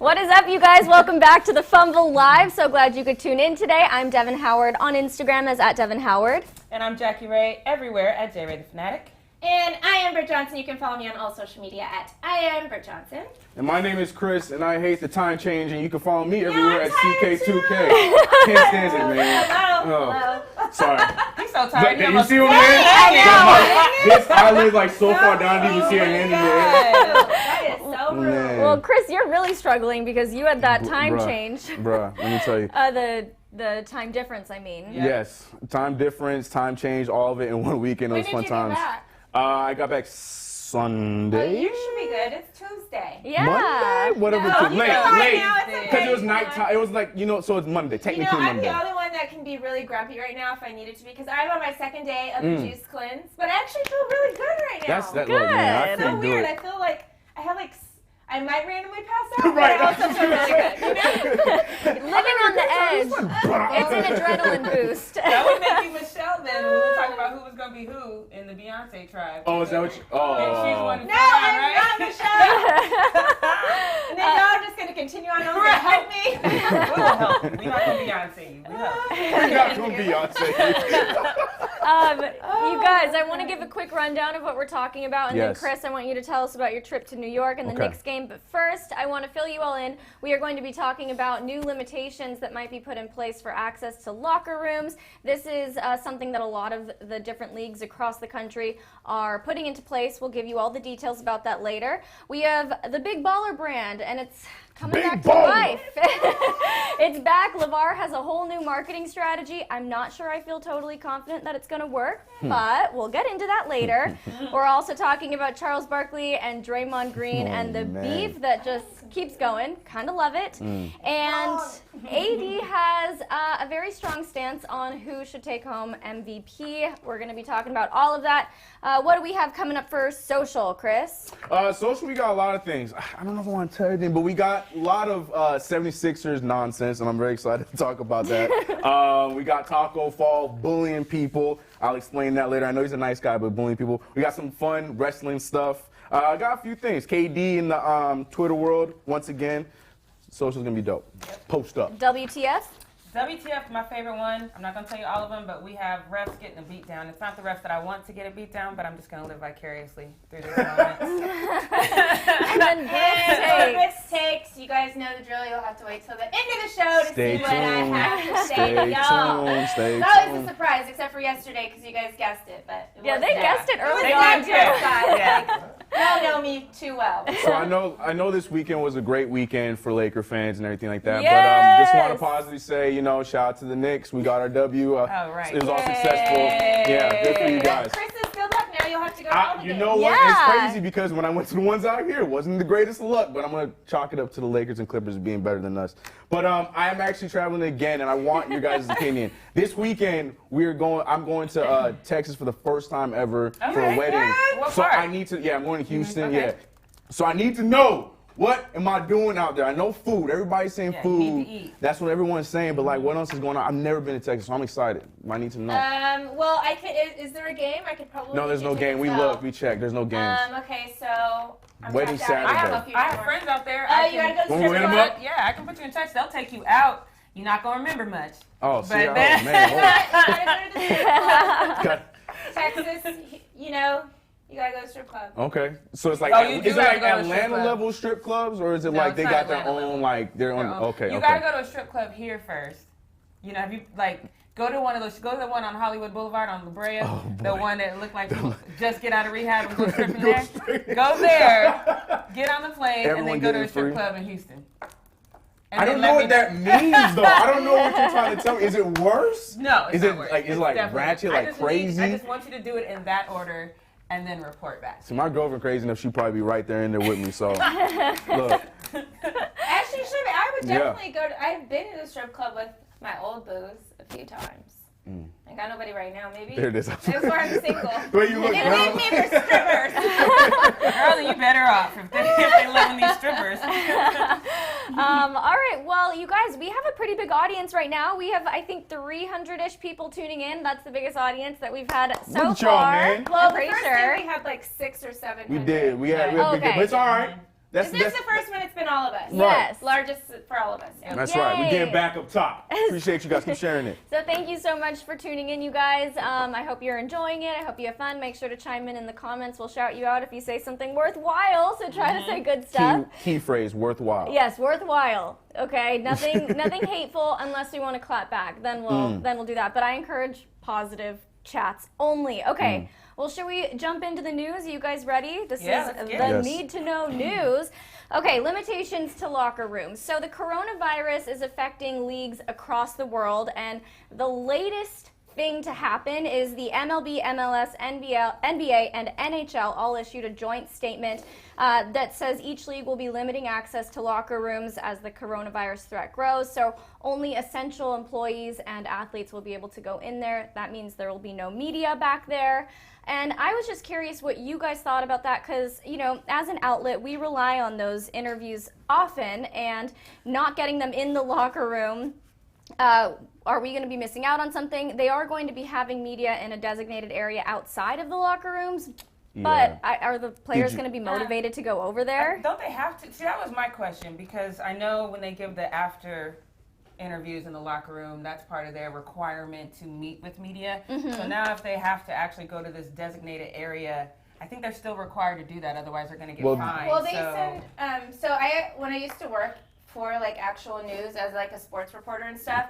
What is up, you guys? Welcome back to the Fumble Live. So glad you could tune in today. I'm Devin Howard on Instagram as @DevinHoward. And I'm Jackie Ray everywhere at JRayTheFanatic. And I am Britt Johnson. You can follow me on all social media at I am Britt Johnson. And my name is Chris, and I hate the time change, and you can follow me everywhere at CK2K. Can't stand it, man. Hello. Sorry. He's so tired. But, you see what I'm saying? I live like so far down, you can see a hand in the air. That is so rude. Well, Chris, you're really struggling because you had that time change. Bruh, let me tell you. The time difference, I mean. Yeah. Yes, time difference, time change, all of it in 1 weekend. It was fun times. I got back Sunday. You should be good. It's Tuesday. Yeah. Monday? Whatever. No, late. okay. Because it was nighttime. It was like, so it's Monday. Technically I'm Monday. the only one that can be really grumpy right now if I needed to be, because I'm on my second day of the juice cleanse, but I actually feel really good right now. Look, man, I It's so couldn't do weird. it. I feel like I have I might randomly pass out, Right. but I also feel really good. You know? Living on the edge. It's an adrenaline boost. That would make you Michelle then when we were talking about who was going to be who in the Beyonce tribe. Oh, is that what you... And she's the one who No, fell down, I'm right? not Michelle. And then y'all are just going to continue on. No one's going to help me. We'll help you. We're not going to Beyonce you. We'll help you. We're not going to Beyonce. You guys, I want to give a quick rundown of what we're talking about, and Yes. then Chris, I want you to tell us about your trip to New York and the Okay. Knicks game. But first, I want to fill you all in. We are going to be talking about new limitations that might be put in place for access to locker rooms. This is something that a lot of the different leagues across the country are putting into place. We'll give you all the details about that later. We have the Big Baller brand, and it's coming Big back to Baller. life. It's back. LaVars has a whole new marketing strategy. I'm not sure I feel totally confident that it's going to work, but we'll get into that later. We're also talking about Charles Barkley and Draymond Green and the beef that just keeps going. Kind of love it. And AD has a very strong stance on who should take home MVP. We're going to be talking about all of that. What do we have coming up for social, Chris? Social, we got a lot of things. I don't know if I want to tell you everything, but we got a lot of 76ers nonsense, and I'm very excited to talk about that. We got Taco Fall bullying people. I'll explain that later. I know he's a nice guy, but bullying people. We got some fun wrestling stuff. I got a few things. KD in the Twitter world, once again. Social's going to be dope. Post up. WTF? WTF, my favorite one. I'm not going to tell you all of them, but we have refs getting a beat down. It's not the refs that I want to get a beat down, but I'm just going to live vicariously through this moment. And then Britt's takes. You guys know the drill. You'll have to wait till the end of the show to Stay see what I have to say to Stay y'all. tuned. Stay It's always a tuned. surprise, except for yesterday, because you guys guessed it. But it Yeah, was they there. guessed it early They on, did, too. guys. Y'all know me too well. So I know this weekend was a great weekend for Laker fans and everything like that. Yes. But just want to positively say, shout out to the Knicks. We got our W. right. It was all successful. Yeah, good for you guys. Chris is filled up now. You'll have to go to all the You games. know what? Yeah. It's crazy because when I went to the ones out here, it wasn't the greatest of luck, but I'm going to chalk it up to the Lakers and Clippers being better than us. But I am actually traveling again, and I want your guys' opinion. This weekend, I'm going to Texas for the first time ever for a wedding. What So part? I need to, I'm going to Houston, Okay. yeah. So I need to know, what am I doing out there? I know food. Everybody's saying Yeah, food. you need to eat. That's what everyone's saying, but what else is going on? I've never been to Texas, so I'm excited. I need to know. Well, I can. Is there a game? I could probably. No, there's no game. We looked, we checked. There's no games. Okay, so. I'm Wedding tapped out. Saturday. I have a few I have more. friends out there. Oh, you gotta go to Wanna strip win 'em club? up? Yeah, I can put you in touch. They'll take you out. You're not going to remember much. Oh, see, But oh, then- man. Texas, you gotta go to strip club. Okay, so it's like, Oh, you do is it have like to go to a strip Atlanta club. level strip clubs, or is it No, like it's they not got their Atlanta own, level. their own? Okay, You gotta go to a strip club here first. Have you go to one of those? Go to the one on Hollywood Boulevard on La Brea, the one that looked like you just get out of rehab and go stripping there. Go there, get on the plane, Everyone and then go to getting a strip free? club in Houston. And I then don't let know me what that means though. I don't know what you're trying to tell me. Is it worse? No, it's Is not it worse. like It's definitely- ratchet, I like just crazy? I just want you to do it in that order and then report back. See, my girlfriend crazy enough, she'd probably be right there in there with me. So look, Actually, sure, I would Yeah. definitely go to. I've been to the strip club with my old booze a few times. I got nobody right now, maybe. there it is. That's why I'm single. The way you look, They girl. leave me for strippers. Girl, you better off if they letting these strippers. All right, well, you guys, we have a pretty big audience right now. We have, I think, 300-ish people tuning in. That's the biggest audience that we've had so Look at y'all, far. man. Well, I'm the pretty first sure. day we had like 600 or 700. We did. We had Okay. big, but it's all right. That's This is the first one. It's been all of us. Yes. Largest for all of us. Yeah. That's right. We're Yay. getting back up top. Appreciate you guys. Keep sharing it. So thank you so much for tuning in, you guys. I hope you're enjoying it. I hope you have fun. Make sure to chime in the comments. We'll shout you out if you say something worthwhile. So try to say good stuff. Key phrase, worthwhile. Yes, worthwhile. Okay, nothing hateful unless we want to clap back. Then we'll do that. But I encourage positive chats only. Okay. Well, should we jump into the news? Are you guys ready? This is the need to know news. Okay, limitations to locker rooms. So the coronavirus is affecting leagues across the world, and the latest thing to happen is the MLB, MLS, NBA, and NHL all issued a joint statement that says each league will be limiting access to locker rooms as the coronavirus threat grows. So only essential employees and athletes will be able to go in there. That means there will be no media back there. And I was just curious what you guys thought about that because, you know, as an outlet, we rely on those interviews often, and not getting them in the locker room, are we going to be missing out on something? They are going to be having media in a designated area outside of the locker rooms, but are the players going to be motivated to go over there? Don't they have to? See, that was my question, because I know when they give the after interviews in the locker room, that's part of their requirement to meet with media. So now if they have to actually go to this designated area, I think they're still required to do that, otherwise they're going to get fined. Well, they send, when I used to work for like actual news as like a sports reporter and stuff,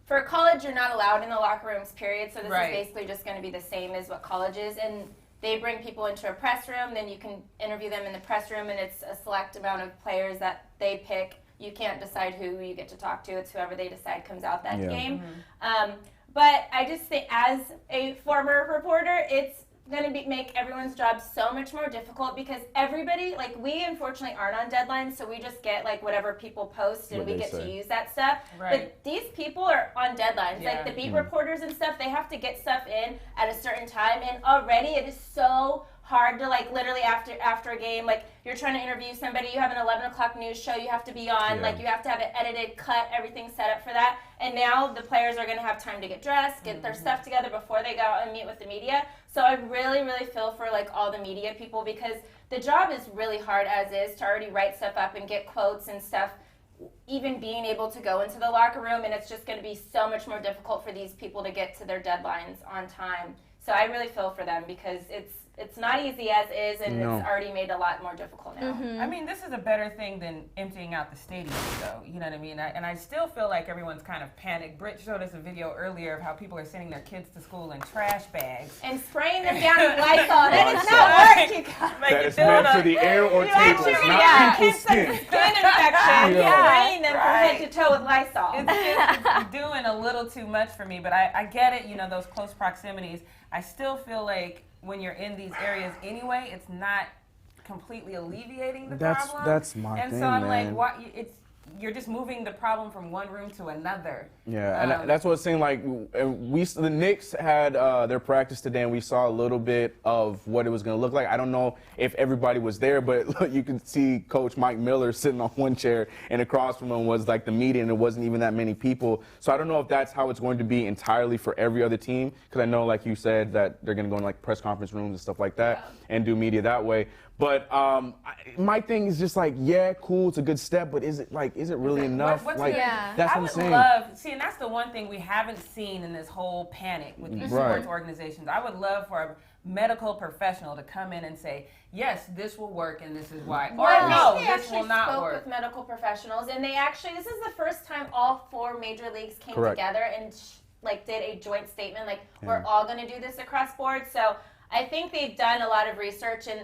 for college you're not allowed in the locker rooms, period, so this is basically just going to be the same as what college is, and they bring people into a press room, then you can interview them in the press room, and it's a select amount of players that they pick. You can't decide who you get to talk to. It's whoever they decide comes out that game. But I just think, as a former reporter, it's going to make everyone's job so much more difficult, because everybody, like, we unfortunately aren't on deadlines, so we just get like whatever people post and we get to use that stuff. But these people are on deadlines. Like the beat reporters and stuff, they have to get stuff in at a certain time, and already it is so hard to, like, literally after a game, like, you're trying to interview somebody, you have an 11 o'clock news show you have to be on, like, you have to have it edited, cut, everything set up for that, and now the players are going to have time to get dressed, get their stuff together before they go out and meet with the media. So I really, really feel for, like, all the media people, because the job is really hard as is to already write stuff up and get quotes and stuff, even being able to go into the locker room, and it's just going to be so much more difficult for these people to get to their deadlines on time. So I really feel for them, because it's not easy as is, and it's already made a lot more difficult now. I mean, this is a better thing than emptying out the stadium, though. You know what I mean? And I still feel like everyone's kind of panicked. Britt showed us a video earlier of how people are sending their kids to school in trash bags. And spraying them down with Lysol. That is not work, you guys. That is meant for the air or tables, not people's skin. Skin infection, spraying them from head to toe with Lysol. It's doing a little too much for me, but I get it, you know, those close proximities. I still feel like when you're in these areas anyway, it's not completely alleviating the problem. That's my thing, and so I'm man. like, you're just moving the problem from one room to another. Yeah, and that's what it's saying. Like, the Knicks had their practice today, and we saw a little bit of what it was going to look like. I don't know if everybody was there, but look, you can see Coach Mike Miller sitting on one chair, and across from him was like the media, and it wasn't even that many people. So I don't know if that's how it's going to be entirely for every other team, because I know, like you said, that they're going to go in like press conference rooms and stuff like that and do media that way. But my thing is just like, yeah, cool, it's a good step, but is it really enough? That's what I'm saying. And that's the one thing we haven't seen in this whole panic with these sports organizations. I would love for a medical professional to come in and say, yes, this will work and this is why. Well, or no, they this will not spoke work. with medical professionals, and they actually, this is the first time all 4 major leagues came together and did a joint statement, we're all going to do this across board. So I think they've done a lot of research, and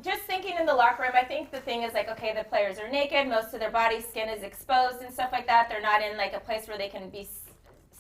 just thinking in the locker room, I think the thing is okay, the players are naked, most of their body skin is exposed and stuff like that. They're not in a place where they can be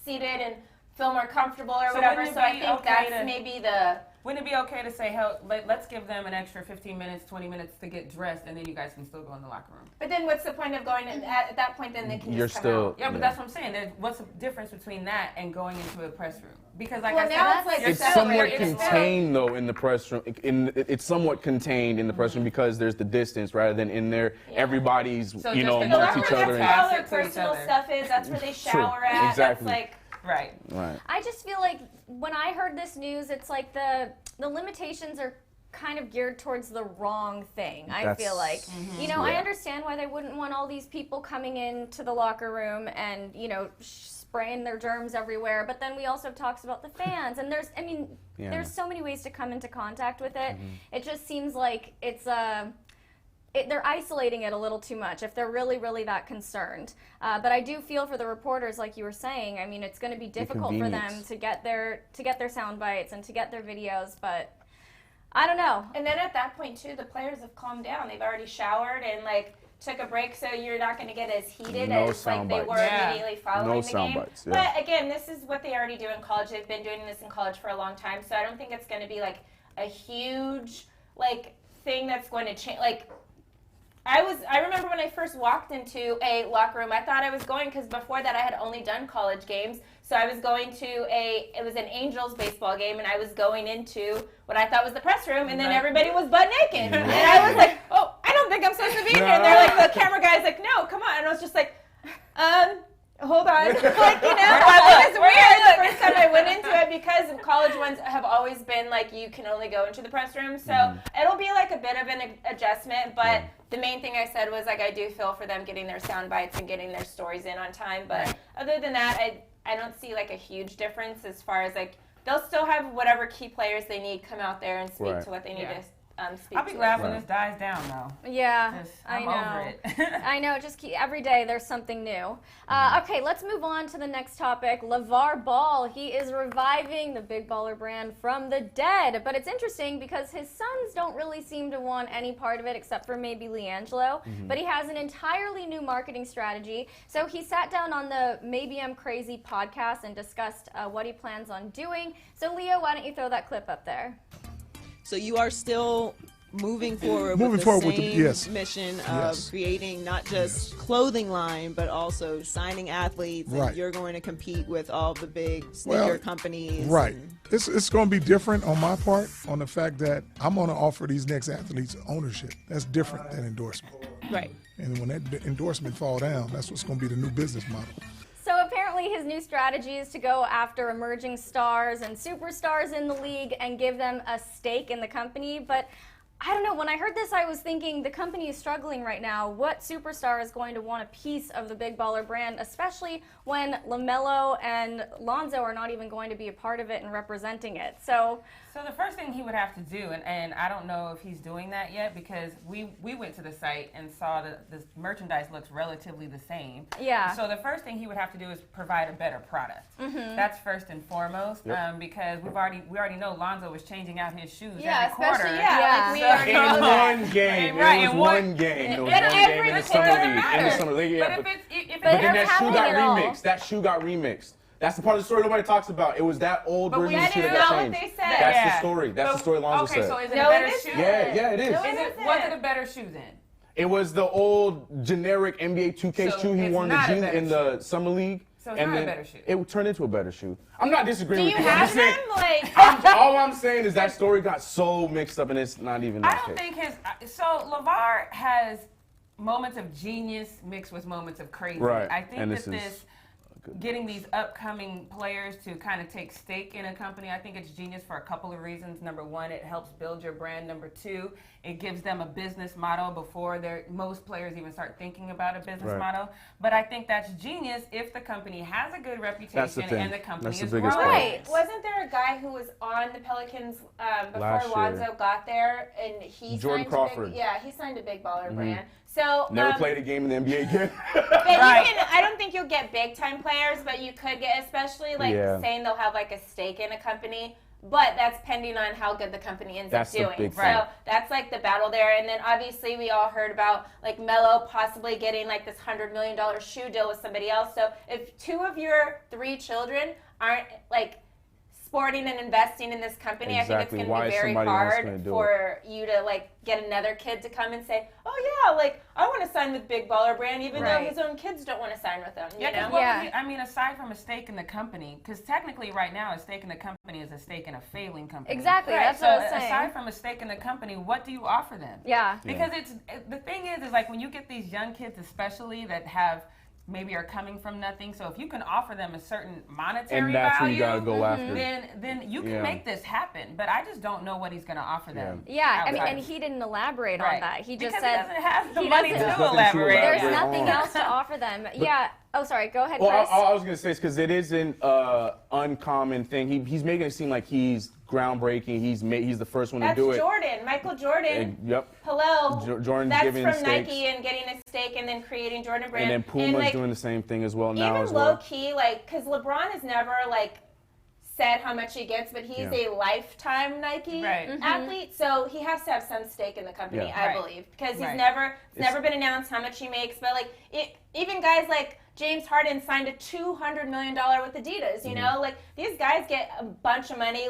seated and feel more comfortable or whatever. So I think that's maybe the... Wouldn't it be okay to say, hey, let's give them an extra 15 minutes, 20 minutes to get dressed, and then you guys can still go in the locker room? But then what's the point of going in, at that point, then they can just come out? Yeah, but that's what I'm saying. What's the difference between that and going into a press room? Because I said, it's somewhat contained though in the press room. It's somewhat contained in the press room because there's the distance rather than in there. Everybody's amongst each other. That's where all their personal stuff is. That's where they shower at. Exactly. That's Right. I just feel like when I heard this news, it's like the limitations are kind of geared towards the wrong thing, I feel like. You know, I understand why they wouldn't want all these people coming into the locker room and, you know, spraying their germs everywhere, but then we also have talks about the fans, and there's, I mean, there's so many ways to come into contact with it. It just seems like it's they're isolating it a little too much if they're really, really that concerned. But I do feel for the reporters, like you were saying. I mean, it's going to be difficult for them to get their sound bites and to get their videos, but I don't know. And then at that point too, the players have calmed down. They've already showered and like took a break, so you're not going to get as heated as like they were immediately following the game. But again, this is what they already do in college. They've been doing this in college for a long time, so I don't think it's going to be like a huge like thing that's going to change. Like I remember when I first walked into a locker room, I thought I was going, because before that I had only done college games. So I was going to it was an Angels baseball game, and I was going into what I thought was the press room, and then everybody was butt naked. And I was like, oh, I don't think I'm supposed to be here. And they're like, the camera guy's like, no, come on. And I was just like, hold on. Like, you know, it was weird the first time I went into it, because college ones have always been like, you can only go into the press room. So it'll be like a bit of an adjustment, but the main thing I said was like, I do feel for them getting their sound bites and getting their stories in on time. But other than that, I don't see like a huge difference as far as like, they'll still have whatever key players they need come out there and speak to what they need to speak. I'll be glad when this dies down, though. Yeah, I know. Over it. I know. Just every day there's something new. Okay, let's move on to the next topic. LaVar Ball. He is reviving the Big Baller brand from the dead. But it's interesting because his sons don't really seem to want any part of it except for maybe LiAngelo. But he has an entirely new marketing strategy. So he sat down on the Maybe I'm Crazy podcast and discussed what he plans on doing. So Leo, why don't you throw that clip up there? So you are still moving forward with the same mission of creating not just clothing line, but also signing athletes. And you're going to compete with all the big sneaker companies. Right. It's going to be different on my part, on the fact that I'm going to offer these next athletes ownership. That's different than endorsement. Right. And when that endorsement fall down, that's what's going to be the new business model. So apparently his new strategy is to go after emerging stars and superstars in the league and give them a stake in the company. But I don't know, when I heard this, I was thinking the company is struggling right now. What superstar is going to want a piece of the Big Baller brand, especially when LaMelo and Lonzo are not even going to be a part of it and representing it? So the first thing he would have to do, and I don't know if he's doing that yet, because we went to the site and saw that the merchandise looks relatively the same. Yeah. So the first thing he would have to do is provide a better product. That's first and foremost, because we already know Lonzo was changing out his shoes every quarter. Like we already know in that. one game. Right, It was one game. It was And one game every in the quarter summer league. matters. In the summer league, But but then that shoe got remixed. That shoe got remixed. That's the part of the story nobody talks about. It was that old version of the shoe that got changed. That's the story. That's the story Lonzo said. Okay, so is it a better shoe? Yeah, it is. Was it a better shoe then? It was the old generic NBA 2K shoe he wore in the summer league. So it's not a better shoe. It turned into a better shoe. I'm not disagreeing with you. Do you have them? All I'm saying is that story got so mixed up, and it's not even that I don't think so LaVar has moments of genius mixed with moments of crazy. Right. I think that getting these upcoming players to kind of take stake in a company, I think it's genius for a couple of reasons. Number one, it helps build your brand. Number two, it gives them a business model before most players even start thinking about a business model. But I think that's genius if the company has a good reputation and the company is growing. Right. Wasn't there a guy who was on the Pelicans before Lonzo got there, and he Jordan signed Crawford. he signed a Big Baller brand. So never played a game in the NBA again. I don't think you'll get big time players, but you could get, especially saying they'll have like a stake in a company. But that's pending on how good the company ends up doing. So that's like the battle there. And then obviously we all heard about like Melo possibly getting like this $100 million shoe deal with somebody else. So if 2 of your 3 children aren't like sporting and investing in this company, I think it's going to be very hard for you to like get another kid to come and say, oh yeah, like I want to sign with Big Baller brand, even though his own kids don't want to sign with them. You know? I mean, aside from a stake in the company, because technically right now a stake in the company is a stake in a failing company. Exactly, that's what I was saying. Aside from a stake in the company, what do you offer them? Yeah. Because the thing is like when you get these young kids especially that have maybe are coming from nothing. So if you can offer them a certain monetary and that's value, who you gotta go after. then you can make this happen. But I just don't know what he's going to offer them. Yeah, I mean, and he didn't elaborate on that. He just said he doesn't have the money to elaborate. There's nothing else to offer them. Oh, sorry. Go ahead, Chris. I was gonna say is because it is an uncommon thing. He's making it seem like he's groundbreaking. He's the first one to do it. That's Jordan, Michael Jordan. Yep. Hello. Jordan's That's giving from steaks. Nike and getting a steak and then creating Jordan brand. And then Puma's doing the same thing as well now. Even low key, because LeBron has never said how much he gets, but he's a lifetime Nike athlete, so he has to have some stake in the company, I believe, because he's it's never been announced how much he makes. But even guys like James Harden signed a $200 million with Adidas. You know, these guys get a bunch of money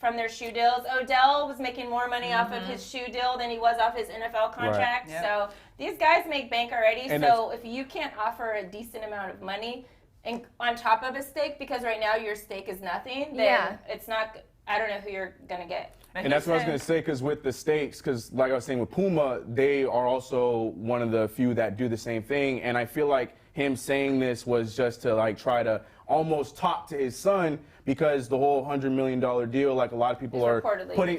from their shoe deals. Odell was making more money off of his shoe deal than he was off his NFL contract. Right. So these guys make bank already. And so if you can't offer a decent amount of money and on top of a stake, because right now your stake is nothing, then it's not. I don't know who you're gonna get. And that's what I was going to say, because with the stakes, because like I was saying with Puma, they are also one of the few that do the same thing. And I feel like him saying this was just to try to almost talk to his son, because the whole $100 million deal, a lot of people are putting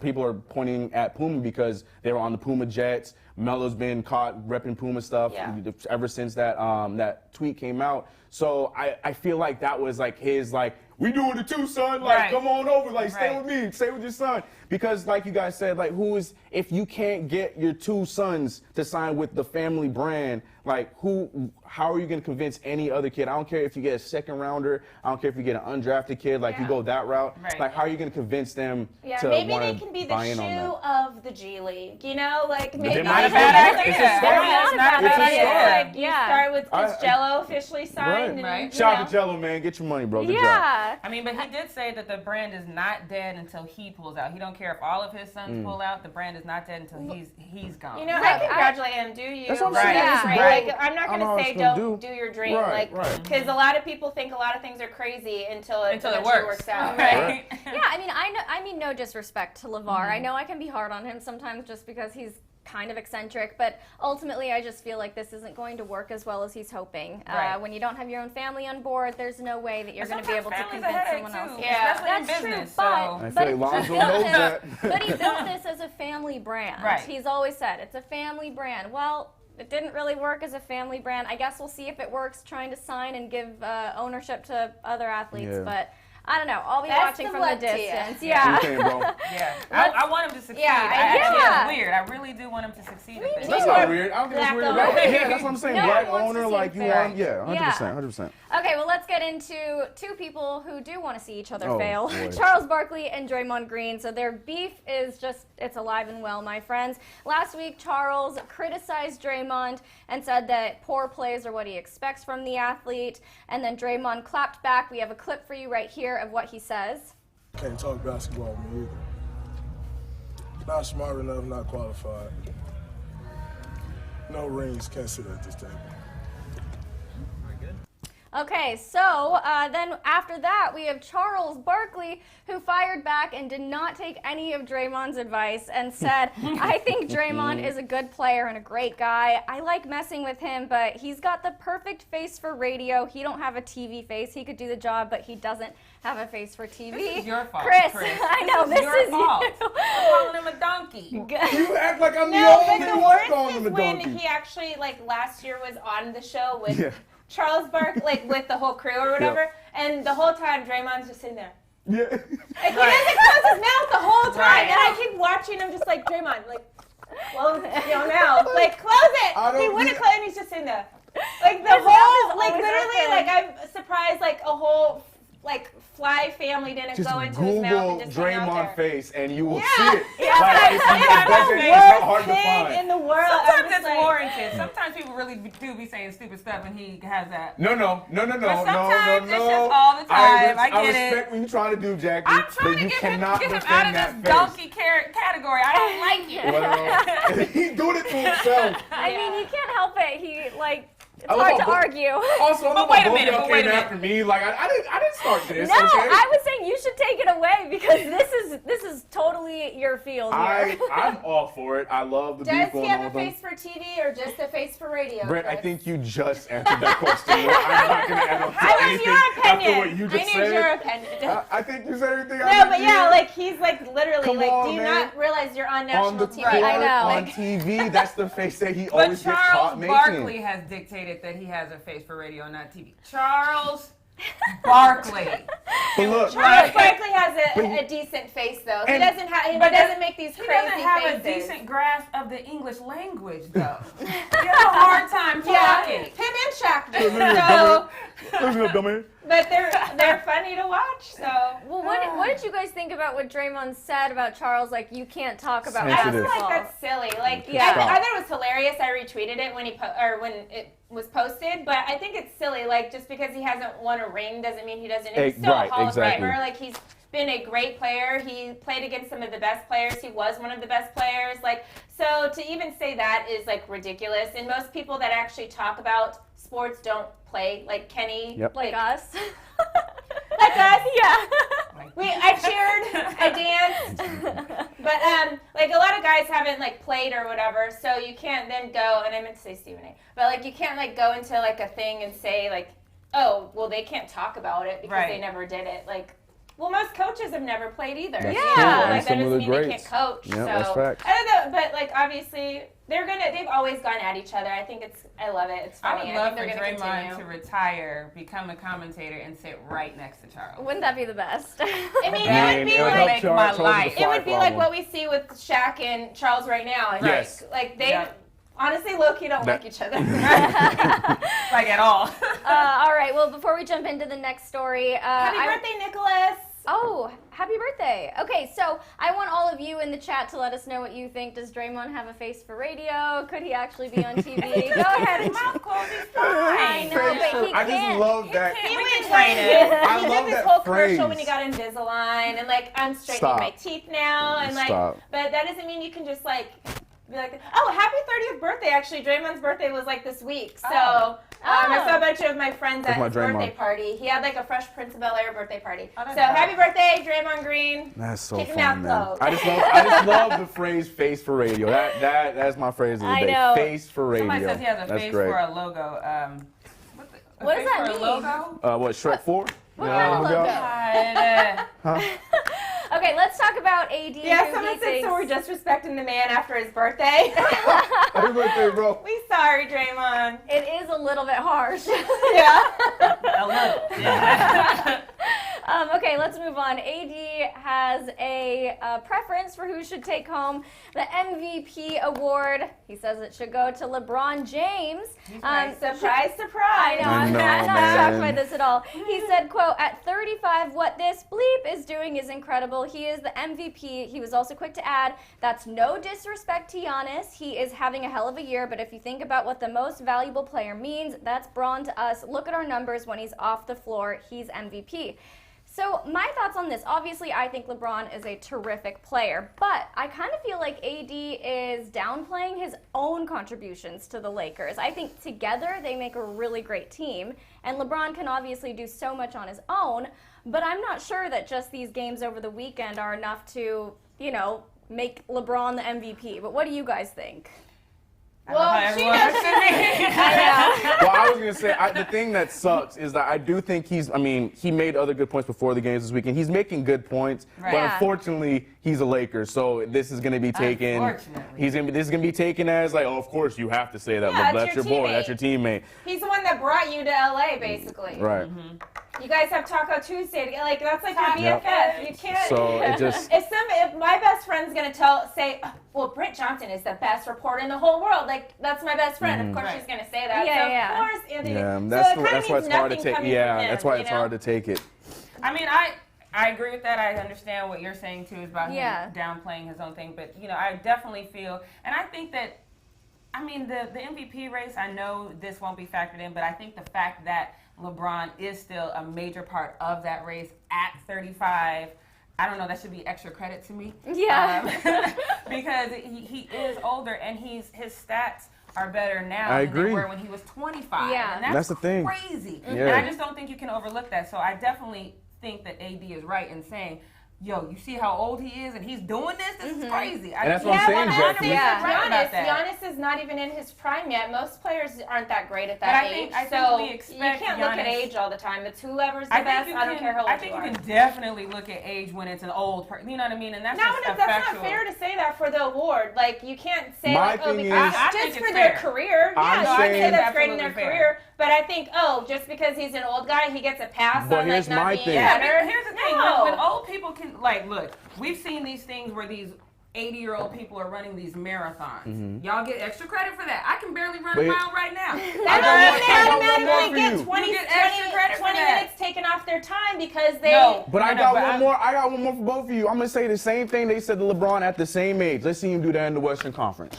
people are pointing at Puma because they were on the Puma jets. Melo's been caught repping Puma stuff ever since that that tweet came out. So I feel like that was his we doing it too, son. Come on over. Stay with me. Stay with your son. Because, like you guys said, if you can't get your two sons to sign with the family brand, how are you going to convince any other kid? I don't care if you get a second rounder. I don't care if you get an undrafted kid. You go that route. Right. How are you going to convince them to maybe want they to can be buy the in on shoe that? of the G League. You know, maybe not a bad idea. It's not a bad idea. Yeah. Start with Jello officially signed. Right. Shout out to Jello, man. Get your money, bro. Good job. I mean, but he did say that the brand is not dead until he pulls out. He don't care if all of his sons pull out. The brand is not dead until he's gone. You know, I congratulate him. Do you? That's what I'm saying. I'm not going to say don't do your dream. Because a lot of people think a lot of things are crazy until it works out. Right? Yeah, I mean, no disrespect to LaVar. I know I can be hard on him sometimes just because he's kind of eccentric, but ultimately I just feel like this isn't going to work as well as he's hoping. When you don't have your own family on board, there's no way that you're going to be able to convince someone else. Yeah, that's true. But he built this as a family brand. Right. He's always said it's a family brand. Well, it didn't really work as a family brand. I guess we'll see if it works trying to sign and give ownership to other athletes, but I don't know. I'll be watching from the distance. I want him to succeed. It's weird. I really do want him to succeed. That's not weird. I don't think it's weird about it. Yeah, that's what I'm saying. Black owner, you want, 100%. Okay, well, let's get into two people who do want to see each other fail. Charles Barkley and Draymond Green. So their beef is it's alive and well, my friends. Last week, Charles criticized Draymond and said that poor plays are what he expects from the athlete. And then Draymond clapped back. We have a clip for you right here of what he says. Can't talk basketball with me either. Not smart enough, not qualified. No rings, can't sit at this table. Okay, so then after that, we have Charles Barkley, who fired back and did not take any of Draymond's advice and said, I think Draymond is a good player and a great guy. I like messing with him, but he's got the perfect face for radio. He don't have a TV face. He could do the job, but he doesn't have a face for TV. This is your fault, Chris. I know, this is your fault. I'm calling him a donkey. You act like I'm the only one calling him a when donkey. he actually, last year was on the show with Charles Barkley, with the whole crew or whatever, and the whole time Draymond's just sitting there. Yeah. He doesn't close his mouth the whole time, and I keep watching him just Draymond, close your mouth, close it. He wouldn't close, and he's just sitting there. The whole, literally, I'm surprised, a whole, fly family didn't just go into Google his mouth and just hang out Draymond there. face and you will see it. It's not hard to find. In the world. Sometimes it's warranted. Sometimes people really do be saying stupid stuff, and he has that. No. But sometimes it's just all the time. I get it. I respect what you're trying to do, Jackie. I'm trying to get him out of this donkey category. I don't like it. Well, he's doing it to himself. I mean, you can't help it. He hard to argue. Also, I'm wait a minute. came after me. Like I didn't start this. No, okay? I was saying you should take it away because this is totally your field here. I'm all for it. I love the Does beef he going have on a with them. face for TV or just a face for radio? Brett, I Chris? think you just answered that question. I'm not going to add on to I anything need your after opinion. what you just I need said. your opinion. I think you said everything. No, but yeah, like he's like literally Come like, on, do you man. not realize you're on on national the TV? court, I know. on TV, that's the face that he But always gets caught Charles making. Barkley has dictated that he has a face for radio, not TV. Charles Barkley. But look, Charles Barkley has a decent face though. He doesn't have. He doesn't make these He crazy doesn't have faces. a decent grasp of the English language, though. He has a hard time talking. Him and Shaq do. So, but they're funny to watch. So. Well, what did you guys think about what Draymond said about Charles? Like, you can't talk about I Sensitive. feel basketball. like that's silly. Like, Yeah. I thought it was hilarious. I retweeted it when when it was posted. But I think it's silly. Like, just because he hasn't won a ring doesn't mean he doesn't. He's still a Hall of Famer. Like, he's been a great player. He played against some of the best players. He was one of the best players. Like, so to even say that is like ridiculous. And most people that actually talk about sports don't play. Like Kenny, Like us. like us. Yeah. I cheered, I danced, but like a lot of guys haven't like played or whatever, so you can't then go, and I meant to say Stephen A, but like you can't like go into like a thing and say like, oh, well they can't talk about it because they never did it. Like, well, most coaches have never played either. That's Yeah, true. like And that some of doesn't the mean they greats. can't coach. Yeah, so that's fact. I don't know, but like obviously they've always gone at each other. I think I love it. It's I funny. would love think for they're gonna Draymond continue. to retire, become a commentator, and sit right next to Charles. Wouldn't that be the best? I mean, That it would be would like make my life. it would be like what we see with Shaq and Charles right now. I think. Yes. Like they honestly, low-key don't like each other. Like at all. All right. Well, before we jump into the next story, Happy birthday, Nicholas! Oh, happy birthday. Okay, so I want all of you in the chat to let us know what you think. Does Draymond have a face for radio? Could he actually be on TV? Go ahead and mouth closed, he's I fine. know, but he I just can't. love that. He We went can train it. I he love did this that whole phrase. commercial when he got Invisalign and like I'm straightening Stop. my teeth now and like, Stop. but that doesn't mean you can just like be like, oh, happy 30th birthday! Actually, Draymond's birthday was like this week, so. I saw a bunch of my friends at his birthday party. He had like a Fresh Prince of Bel-Air birthday party. So happy birthday, Draymond Green. That's so Keep your funny, mouth man. closed. I just love the phrase "face for radio." That's my phrase of the I day. know. Face for radio. Somebody says he has a That's face great. for a logo. What does that for mean? A logo? What Shrek 4? What kind of logo? God. Okay, let's talk about AD. Yeah, who someone he said thinks- so we're disrespecting the man after his birthday. Happy birthday, bro. We sorry, Draymond. It is a little bit harsh. Yeah. A little. Yeah. Okay, let's move on. AD has a preference for who should take home the MVP award. He says it should go to LeBron James. Surprise, surprise. I know, I'm know, not man. shocked by this at all. He said, quote, at 35, what this bleep is doing is incredible. He is the MVP. He was also quick to add, that's no disrespect to Giannis. He is having a hell of a year, but if you think about what the most valuable player means, that's Braun to us. Look at our numbers when he's off the floor. He's MVP. So my thoughts on this, obviously I think LeBron is a terrific player, but I kind of feel like AD is downplaying his own contributions to the Lakers. I think together they make a really great team, and LeBron can obviously do so much on his own, but I'm not sure that just these games over the weekend are enough to, you know, make LeBron the MVP. But what do you guys think? Well, she knows Well, I was going to say, the thing that sucks is that I do think he made other good points before the games this weekend. He's making good points, but unfortunately, he's a Lakers, so this is going to be taken. This is going to be taken as like, oh, of course you have to say that. Yeah, that's your boy, that's your teammate. He's the one that brought you to LA, basically. Right. You guys have Taco Tuesday together. Like that's like your BFF. You can't. So it just. If my best friend's gonna say, well, Britt Johnson is the best reporter in the whole world. Like that's my best friend. Of course she's gonna say that. Yeah, so of course, Anthony. That's why it's hard to take. Yeah, that's why it's hard to take it. I mean, I agree with that. I understand what you're saying too about him downplaying his own thing, but you know, I definitely feel, and I think that, I mean, the MVP race, I know this won't be factored in, but I think the fact that LeBron is still a major part of that race at 35, I don't know, that should be extra credit to me. Yeah. Because he is older and his stats are better now I than agree. they were when he was 25. Yeah. And That's the thing. crazy. Yeah. And I just don't think you can overlook that. So I definitely think that AD is right in saying, yo, you see how old he is and he's doing this? This is crazy. And that's what I'm saying, Jackie. Giannis is not even in his prime yet. Most players aren't that great at that age. I think so we expect you can't look at age all the time. It's whoever's the I best. I don't care how old I think you can definitely look at age when it's an old person. You know what I mean? And that's that's not fair to say that for the award. Like, you can't say, My like, oh, thing because is- just for their career. I'm Yeah, you can saying- say that's great in their Absolutely career. But I think, oh, just because he's an old guy, he gets a pass But on, here's like, not my being thing. Yeah, better. but here's the thing. No. When old people can, like, look, we've seen these things where these 80-year-old people are running these marathons. Y'all get extra credit for that. I can barely run a mile right now. That doesn't mean they automatically you. get 20 You get extra credit for that. minutes taken off their time because they... No. But I got one more. I got one more for both of you. I'm gonna say the same thing they said to LeBron at the same age. Let's see him do that in the Western Conference.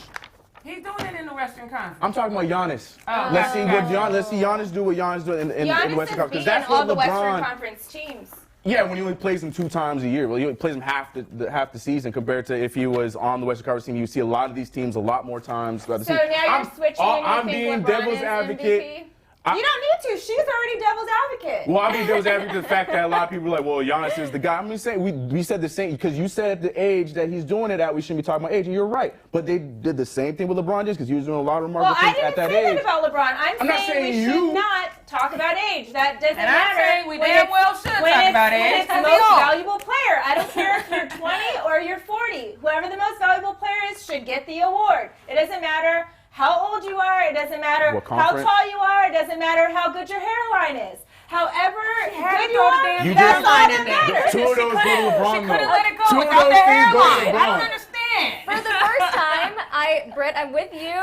He's doing it in the Western Conference. I'm talking about Giannis. Oh, Let's see okay. Let's see Giannis do what Giannis do in the Western Conference. Because that's all what the Western LeBron. Conference teams. Yeah, when he only plays them 2 times a year. Well, he only plays them half the season compared to if he was on the Western Conference team. You see a lot of these teams a lot more times throughout the So season. now you're switching and you I'm think being LeBron devil's is advocate. MVP? You don't need to. She's already devil's advocate. Well, I mean, there was the fact that a lot of people are like, well, Giannis is the guy. I'm just saying, we said the same, because you said at the age that he's doing it at, we shouldn't be talking about age, and you're right. But they did the same thing with LeBron just because he was doing a lot of remarkable things at that age. Well, I didn't say that about LeBron. I'm not saying we should not talk about age. That doesn't And matter. I'm saying we damn well should talk about age. When it's the most valuable player. I don't care if you're 20 or you're 40. Whoever the most valuable player is should get the award. It doesn't matter how old you are, it doesn't matter how tall you are, it doesn't matter how good your hairline is. However good you are, that's all that matters. 2 of those go to LeBron, She couldn't though. let it go 2 of without those the things go to hairline. I don't LeBron. understand. For the first time, Britt, I'm with you.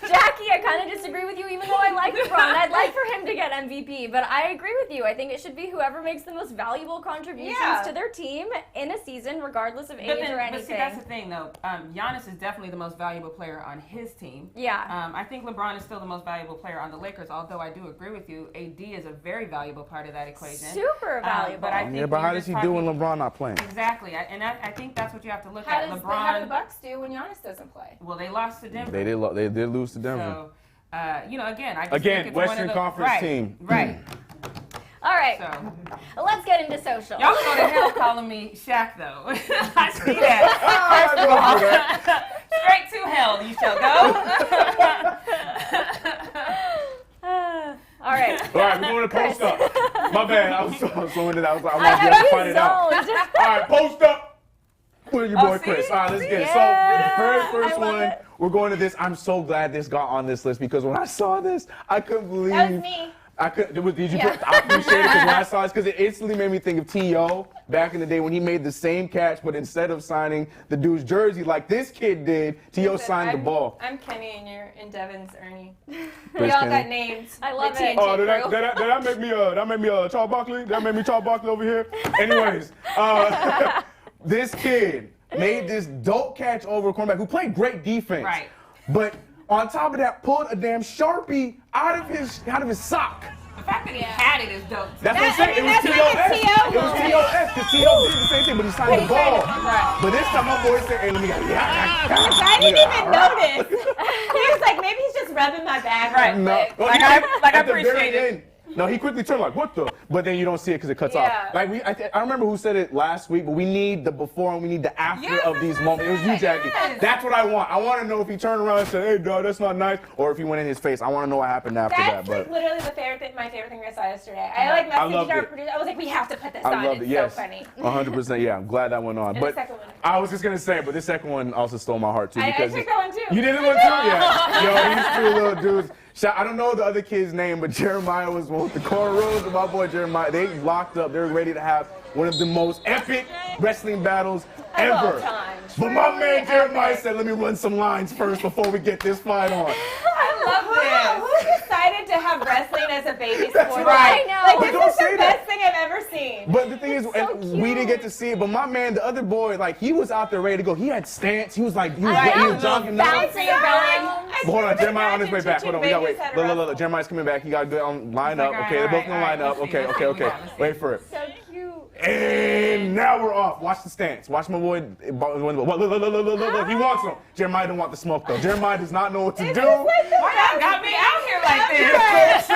Jackie, I kind of disagree with you, even though I like LeBron. I'd like for him to get MVP, but I agree with you. I think it should be whoever makes the most valuable contributions to their team in a season, regardless of age or anything. But see, that's the thing, though. Giannis is definitely the most valuable player on his team. Yeah. I think LeBron is still the most valuable player on the Lakers, although I do agree with you. AD is a very valuable part of that equation. Super valuable. But I think but how does he do when LeBron not playing? Exactly, and I think that's what you have to look How at. do LeBron. the Bucks do when Giannis doesn't play? Well, they lost to Denver. They did lose to Denver. So, again, I just think it's Western one of the, Conference team. Right. All right. So, let's get into social. y'all go to hell calling me Shaq, though. I see that. Straight to hell, you shall go. All right. All right, we're going to post up. My bad. I was so into that. I was like, I want to find it out. All right, post up. With your boy Chris. All right, let's get it. So the very first one, we're going to this. I'm so glad this got on this list because when I saw this, I couldn't believe. That was me. Did you put, I appreciate it because when I saw this, because it instantly made me think of T.O. back in the day when he made the same catch, but instead of signing the dude's jersey like this kid did, T.O. signed the ball. I'm Kenny and you're in Devin's Ernie. We all got names. I love The it. TNT Oh, did crew. that make me Charles Barkley? That made me Charles Barkley over here? Anyways, this kid made this dope catch over a cornerback who played great defense. Right. But on top of that, pulled a damn Sharpie out of his sock. The fact that he had it is dope. That's what I'm saying. It was T.O.S. It was T.O.S. because T.O. did the same thing, but he signed the ball. But this time my boy said, hey, let me get I didn't even notice. He was like, maybe he's just rubbing my back. Right. No. Quick. I appreciate it. No, he quickly turned like, what the? But then you don't see it because it cuts off. Like I don't remember who said it last week, but we need the before and we need the after of these moments. It was you, Jackie. That's what I want. I want to know if he turned around and said, hey, dog, that's not nice, or if he went in his face. I want to know what happened after that. That's But literally my favorite thing I saw yesterday. I messaged our producer. I was like, we have to put this on. I loved it. It's Yes. so funny. 100%. Yeah, I'm glad that went on. And But the second one. I was just gonna say, but this second one also stole my heart too. I Because took that one too. You did it one too? Yeah. Yo, these two little dudes. I don't know the other kid's name, but Jeremiah was one with the cornrows, and my boy Jeremiah. They locked up. They were ready to have one of the most epic wrestling battles ever. But my man Jeremiah said, let me run some lines first before we get this fight on. I love this. Who decided to have wrestling as a baby sport? Right. I know. Like, But this is the best thing I've ever seen. But the thing is, and we didn't get to see it, but my man, the other boy, like, he was out there ready to go. He had stance. He was like, he was jogging down. Bouncing around. But hold on, Jeremiah on his way back. Hold on, we gotta wait. Teaching babies how to Look, wrestle. Jeremiah's coming back. He got to line up. Like, Okay, they're both gonna line up. Okay. Let's see. Wait for it. So cute. And now we're off. Watch the stance. Watch my boy. Look, he wants them. Jeremiah don't want the smoke though. Jeremiah does not know what to do. Why y'all got me out here like this?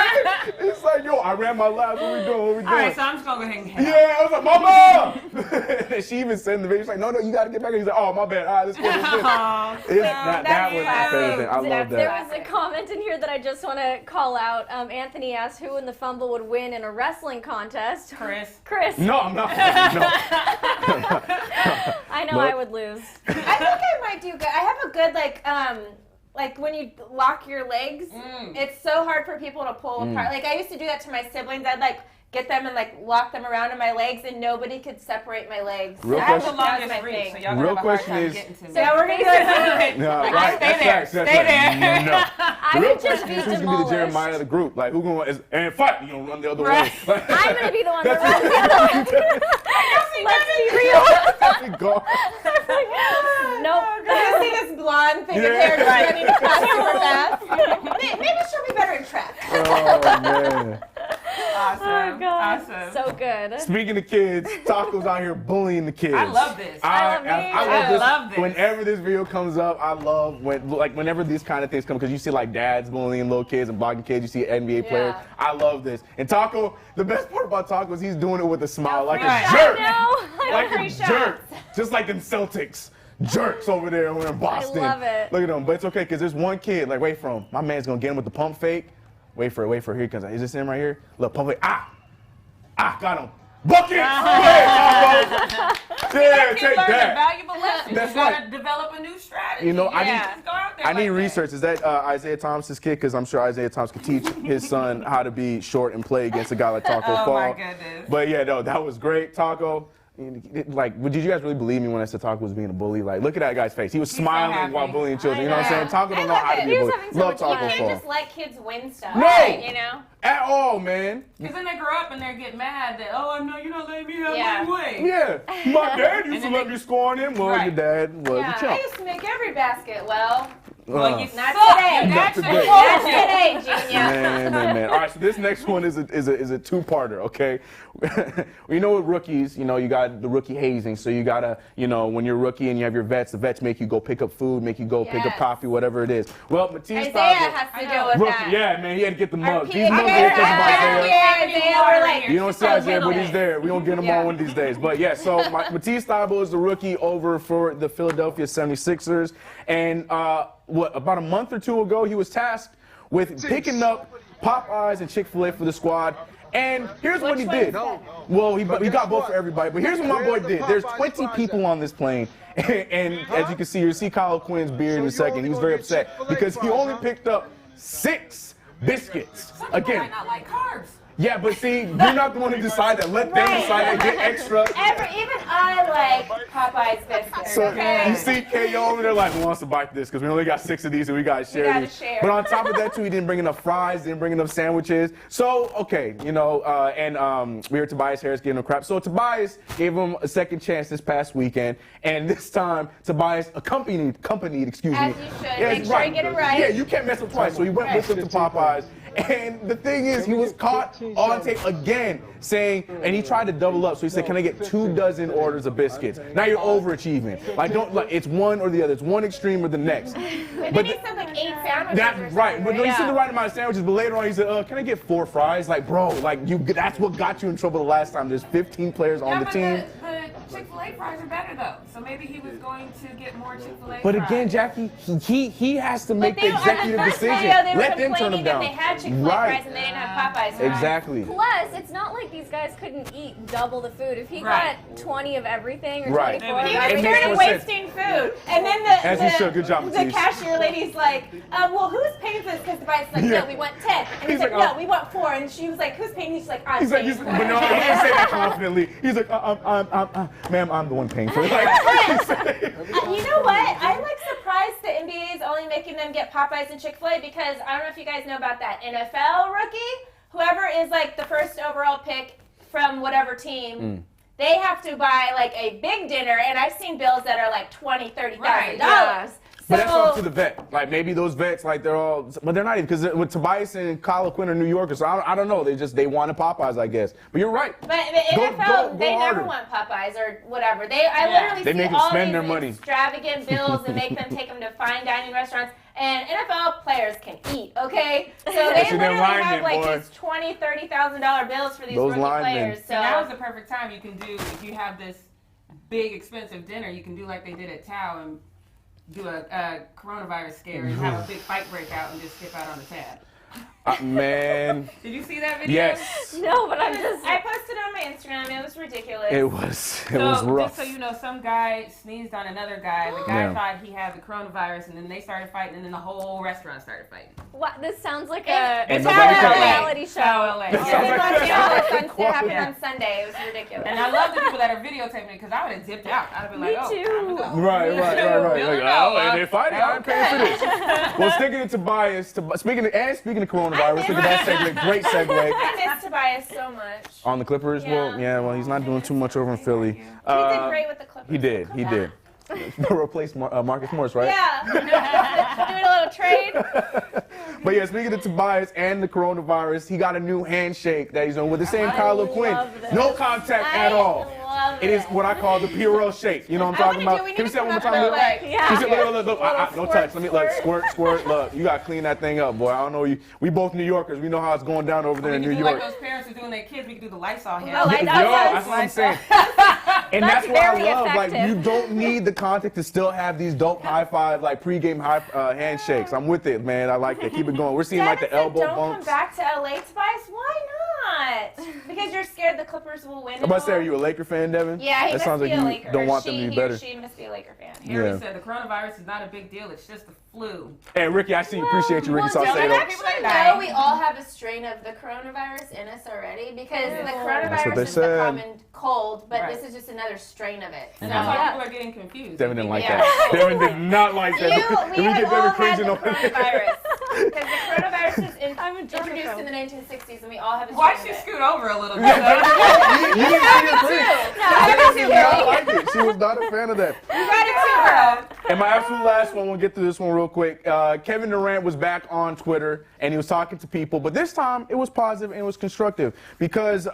It's like, yo, I ran my laps. What we doing? What we doing? All right, so I'm just gonna go ahead and hang out. Yeah, I was like, Mama! She even said in the video, she's like, no, you gotta get back. He's like, oh, my bad. All right, let's go. That was my favorite thing. I love There that. was a comment in here that I just want to call out. Anthony asked who in the Fumble would win in a wrestling contest. Chris. No, I'm not. No. I know I would lose. I think I might do good. I have a good like when you lock your legs, it's so hard for people to pull apart. Like I used to do that to my siblings. I'd like get them and like lock them around in my legs, and nobody could separate my legs. Real I have the question- longest reach, so y'all Real gonna have a hard question time is- getting to me. So we're gonna do it. No, Like, right. stay there. Stay there. No. I The real would just question be is who's gonna be the demolished. Jeremiah of the group? Like, who gonna and fight? You gonna run the other Right. way? I'm going to be the one that runs the other way. Let's be real. Go. Nope. You see this blonde thing of hair just running across super fast? Maybe she'll be better in track. Oh man. Awesome. Oh, God. Awesome. So good. Speaking of kids, Taco's out here bullying the kids. I love this. I love this. Whenever this video comes up, I love whenever these kind of things come, because you see like dads bullying little kids and blocking kids. You see NBA players. I love this. And Taco, the best part about Taco is he's doing it with a smile, like a jerk, like a jerk, just like them Celtics. Jerks over there in Boston. I love it. Look at them, but it's okay because there's one kid. Like, wait for him. My man's gonna get him with the pump fake. Wait for it. Here he comes. Is this him right here? Look, pump fake. Got him. Bucket! Yeah, take that. Valuable lesson. That's you gotta right. develop a new strategy. You know, Just go out there I need like research. Is that Isaiah Thomas's kid? Because I'm sure Isaiah Thomas could teach his son how to be short and play against a guy like Taco Oh, Fall. my goodness. But yeah, no, that was great, Taco. Like, did you guys really believe me when I said Taco was being a bully? Like, look at that guy's face. He was smiling happy. while bullying children. You know what I'm I saying? Taco don't know how to be He a was bully. having so Love much Taco fun. You Fall. can't just let kids win stuff. No! You know? At all, man. Because then they grow up and they get mad that, oh, no, you're not letting me have my way. Yeah. My dad used to let me score on him. Well, Right. your dad was a I chump. used to make every basket. Well, Well, you not suck. today. You're Not actually today. not horrible. today, Junior. Man. All right, so this next one is a two-parter, okay? You know, with rookies, you know, you got the rookie hazing. So you gotta, you know, when you're a rookie and you have your vets, the vets make you go pick up food, make you go pick up Yes. coffee, whatever it is. Well, Matisse Isaiah has to deal with rookie, that. yeah, man, he had to get the mugs. These Our mugs PA here because of Isaiah. Isaiah were like, You don't see Isaiah, but he's there. We don't get him on one of these days. But yeah, so Matisse Thybulle is the rookie over for the Philadelphia 76ers. And about a month or two ago, he was tasked with picking up Popeyes and Chick-fil-A for the squad. And here's what he did. Well, he got both for everybody. But here's what my boy did. There's 20 people on this plane. And as you can see, you'll see Kyle Quinn's beard in a second. He was very upset because he only picked up 6 biscuits. Some people Again. might not like carbs. Yeah, but see, you're not the one to decide that. Let them decide and get extra. Even I like Popeye's biscuits. So Okay? you see KO over there like, who wants to bite this? Because we only got 6 of these and we got to share gotta these. share. But on top of that, too, he didn't bring enough fries, didn't bring enough sandwiches. So, okay, you know, we heard Tobias Harris giving him crap. So Tobias gave him a second chance this past weekend. And this time, Tobias accompanied, excuse As me. you should. Yes, Make sure you get it right. Yeah, you can't mess up twice. So he went with him to Popeyes. And the thing is, he was caught on tape again saying, and he tried to double up. So he said, "Can I get 24 orders of biscuits?" Now you're overachieving. Like, it's one or the other. It's one extreme or the next. But then he said like 8 sandwiches. That's or something, right. But no, he Yeah. said the right amount of sandwiches. But later on, he said, "Can I get 4 fries?" Like, bro, like that's what got you in trouble the last time. There's 15 players on the team. The Chick-fil-A fries are better though. So maybe he was going to get more Chick-fil-A But fries. again, Jackie, he has to make the They were- executive on the first decision. video, they were Let them turn complaining them down. that they had Chick-fil-A fries and they didn't have Popeyes fries. Exactly. Plus, it's not like these guys couldn't eat double the food. If he Right. got 20 of everything or Right. 24 of He It was makes everything, tired more of sense. wasting food. And then the As he should. Good job, the Matisse. cashier lady's like, well, who's paying for this? Because the guy's like, Yeah. no, we want 10. And he's He's like, like, no, we want 4. And she was like, who's paying? He's like, I'm He's like, paying. but no, he didn't say that confidently. He's like, ma'am, I'm the one paying for it. Like, You know what? I'm like surprised the NBA is only making them get Popeyes and Chick-fil-A because I don't know if you guys know about that. NFL rookie, whoever is like the first overall pick from whatever team, they have to buy like a big dinner, and I've seen bills that are like $20,000, $30,000. Right, yeah. But that's up to the vet. Like, maybe those vets, like, they're all, but they're not even, because with Tobias and Kyle Quinn are New Yorkers, so I don't know. They wanted Popeyes, I guess. But you're right. But the NFL, they never want Popeyes or whatever. I literally see make them all spend these their money. extravagant bills and make them take them to fine dining restaurants. And NFL players can eat, okay? So they literally have like these $20,000, $30,000 bills for these rookie players. So that was the perfect time you can do, if you have this big expensive dinner, you can do like they did at Tao and do a coronavirus scare and have a big fight break out and just skip out on the tab. Man. Did you see that video? Yes. No, but I posted on my Instagram. It was ridiculous. It was rough. Just so you know, some guy sneezed on another guy. The guy thought he had the coronavirus, and then they started fighting, and then the whole restaurant started fighting. What? This sounds like a reality show. It happened on Sunday. It was ridiculous. And I love the people that are videotaping it because I would have dipped out. I'd have been like, Me too. Right. Like, and they're fighting. I'm paying for this. Well, sticking to Tobias, speaking of coronavirus, look at that segue. Great segue. I miss Tobias so much. On the Clippers? Yeah. Well, he's not doing too much over in Philly. He did great with the Clippers. He did. Replaced Marcus Morris, right? Yeah. Doing a little trade. But yeah, speaking of Tobias and the coronavirus, he got a new handshake that he's doing with the same Kyle Quinn. No contact at all. It is what I call the Purell shake. You know what I'm talking about? Can we say that one more time? Look, no touch. Let me squirt. Look, you got to clean that thing up, boy. I don't know you. We both New Yorkers. We know how it's going down over there in New York. Like those parents are doing their kids, we can do the Lysol hand. That's what I'm saying. And that's what I love. Like, you don't need the contact to still have these dope high five, like pregame handshakes. I'm with it, man. I like that. Keep it going. We're seeing like the elbow don't bumps. Come back to LA, Tobias. Why not? Because you're scared the Clippers will win. I'm about to say, are you a Laker fan, Devin? Yeah, he that must sounds be like a you Laker. don't want them to be better. She must be a Laker fan. Harry said the coronavirus is not a big deal. It's just the flu. Hey, Ricky, I see you. Appreciate you, Ricky Salcedo. Actually, know we all have a strain of the coronavirus in us already because the coronavirus is the common cold, but this is just another strain of it. And that's why people are getting confused. Devin didn't like that. Devin did not like that. We had all had the coronavirus. Because the coronavirus was introduced in the 1960s, and we all have a strain Why of she it. scoot over a little bit? You didn't see her friend. She did not like it. She was not a fan of that. You got it too, bro. And my absolute last one, we'll get through this one real quick. Kevin Durant was back on Twitter, and he was talking to people, but this time it was positive and it was constructive because